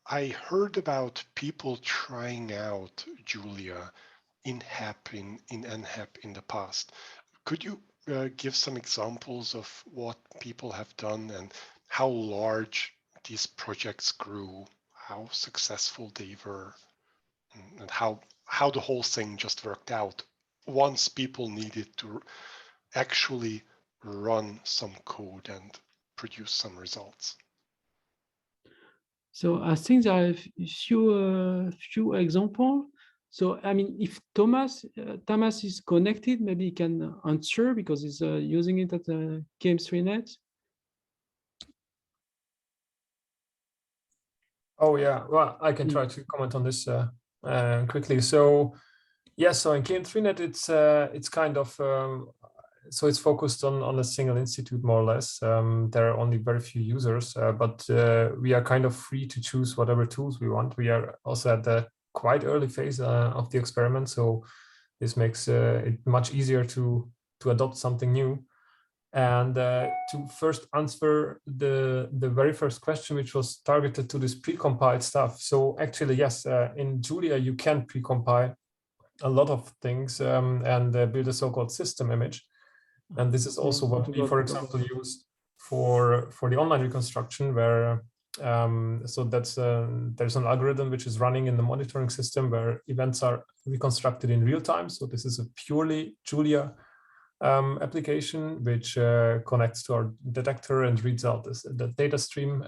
I heard about people trying out Julia in HEP, in NHEP in the past. Could you give some examples of what people have done and how large these projects grew, how successful they were, and how the whole thing just worked out once people needed to actually run some code and produce some results? So I think there are a few examples. So I mean, if Thomas is connected, maybe he can answer because he's using it at KM3net. Oh yeah, well, I can try to comment on this quickly. So yes, so in KM3net, it's kind of so it's focused on a single institute more or less. There are only very few users, but we are kind of free to choose whatever tools we want. We are also at the quite early phase of the experiment, so this makes it much easier to adopt something new. And to first answer the very first question, which was targeted to this precompiled stuff. So actually, yes, in Julia, you can precompile a lot of things and build a so-called system image. And this is also what we, for example, use for the online reconstruction, where so that's there's an algorithm which is running in the monitoring system where events are reconstructed in real time. So this is a purely Julia application which connects to our detector and reads out the data stream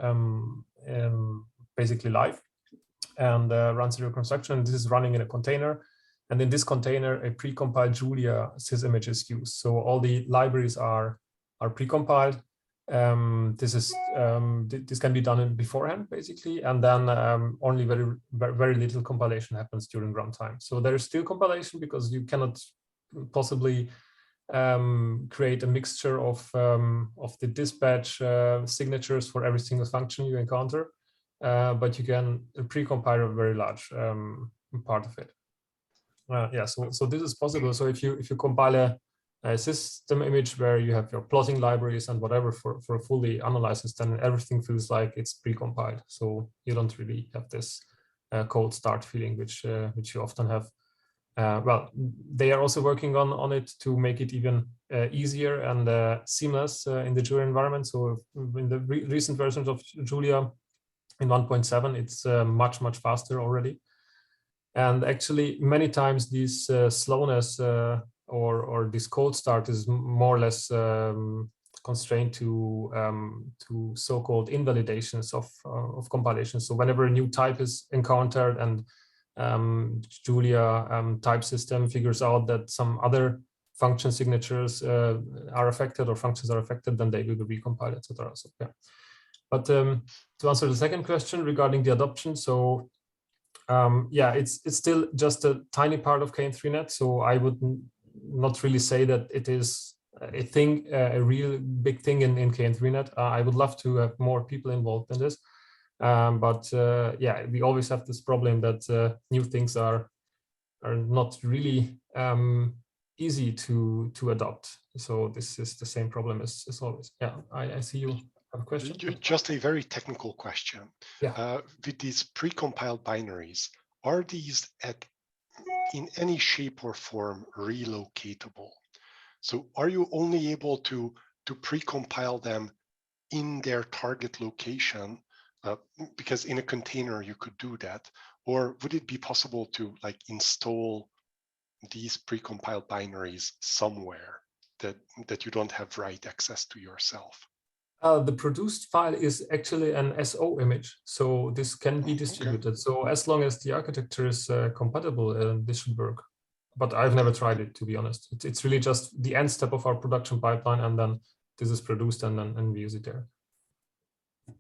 basically live and runs the reconstruction. This is running in a container. And in this container, a precompiled Julia sysimage is used. So all the libraries are precompiled. This can be done beforehand, basically, and then only very little compilation happens during runtime. So there is still compilation because you cannot possibly create a mixture of the dispatch signatures for every single function you encounter, but you can precompile a very large part of it. Yeah, so this is possible. So if you compile a system image where you have your plotting libraries and whatever for a fully analysis, then everything feels like it's precompiled. So you don't really have this cold start feeling, which you often have. Well, they are also working on it to make it even easier and seamless in the Julia environment. So in the recent versions of Julia in 1.7, it's much faster already. And actually, many times this slowness or this cold start is more or less constrained to so-called invalidations of compilation. So whenever a new type is encountered and Julia type system figures out that some other function signatures are affected or functions are affected, then they will be recompiled, etc. So yeah. But to answer the second question regarding the adoption, so yeah, it's still just a tiny part of KN3net. So I would not really say that it is a real big thing in KN3net. I would love to have more people involved in this. But yeah, we always have this problem that new things are not really easy to adopt. So this is the same problem as always. Yeah, I see you have a question. Just a very technical question. Yeah. With these precompiled binaries, are these in any shape or form relocatable? So are you only able to precompile them in their target location? Because in a container you could do that, or would it be possible to like install these precompiled binaries somewhere that you don't have write access to yourself? The produced file is actually an SO image, so this can be distributed. Okay. So as long as the architecture is compatible, this should work. But I've never tried it, to be honest. It's really just the end step of our production pipeline, and then this is produced, and we use it there.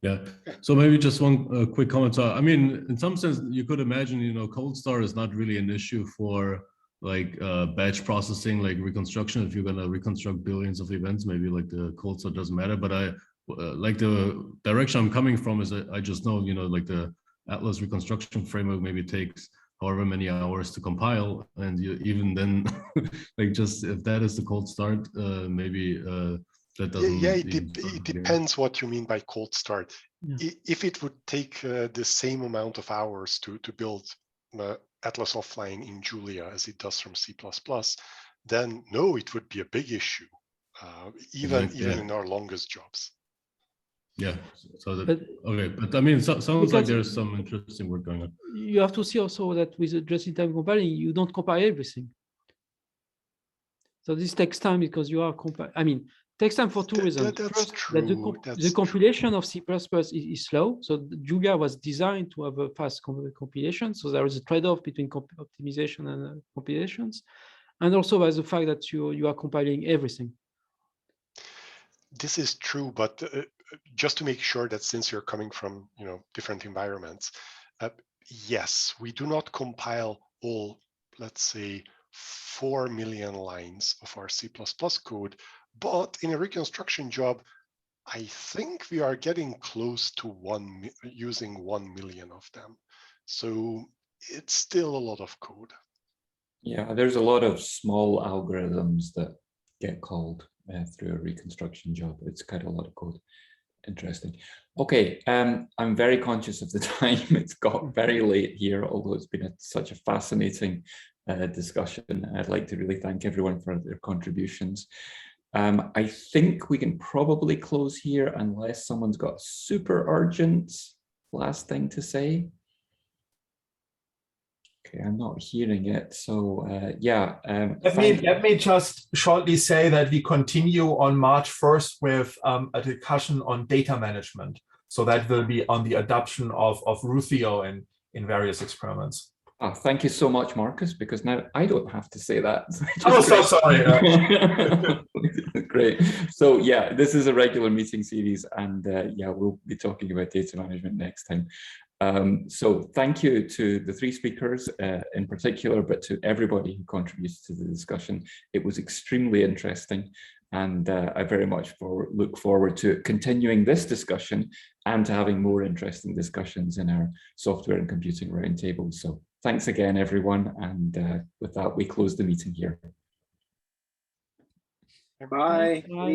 Yeah. So maybe just one quick comment. So I mean, in some sense, you could imagine, cold start is not really an issue for like batch processing, like reconstruction. If you're gonna reconstruct billions of events, maybe like the cold start doesn't matter. But I like the direction I'm coming from is that I just know, like the Atlas reconstruction framework maybe takes however many hours to compile, and even then, like just if that is the cold start, maybe. That doesn't. Yeah, it depends what you mean by cold start. Yeah. If it would take the same amount of hours to build Atlas offline in Julia as it does from C++, then no, it would be a big issue, even in our longest jobs. Yeah. So that, okay, but I mean, sounds like there's some interesting work going on. You have to see also that with just-in-time compiling, you don't compile everything. So this takes time because you are compiling. I mean, takes time for two reasons. First, that the compilation of C++ is slow. So Julia was designed to have a fast compilation. So there is a trade-off between optimization and compilations. And also by the fact that you are compiling everything. This is true, but just to make sure that since you're coming from different environments, yes, we do not compile all, let's say, 4 million lines of our C++ code. But in a reconstruction job, I think we are getting close to using 1 million of them. So it's still a lot of code. Yeah, there's a lot of small algorithms that get called through a reconstruction job. It's quite a lot of code. Interesting. Okay, I'm very conscious of the time. It's got very late here, although it's been such a fascinating discussion. I'd like to really thank everyone for their contributions. I think we can probably close here unless someone's got super urgent last thing to say. Okay, I'm not hearing it. So yeah. Let me just shortly say that we continue on March 1st with a discussion on data management. So that will be on the adoption of Ruthio in various experiments. Thank you so much, Marcus, because now I don't have to say that. Oh, so sorry. Great. So yeah, this is a regular meeting series, and yeah, we'll be talking about data management next time. So thank you to the three speakers in particular, but to everybody who contributed to the discussion. It was extremely interesting, and I very much look forward to continuing this discussion and to having more interesting discussions in our software and computing roundtables. So thanks again, everyone. And with that, we close the meeting here. Bye.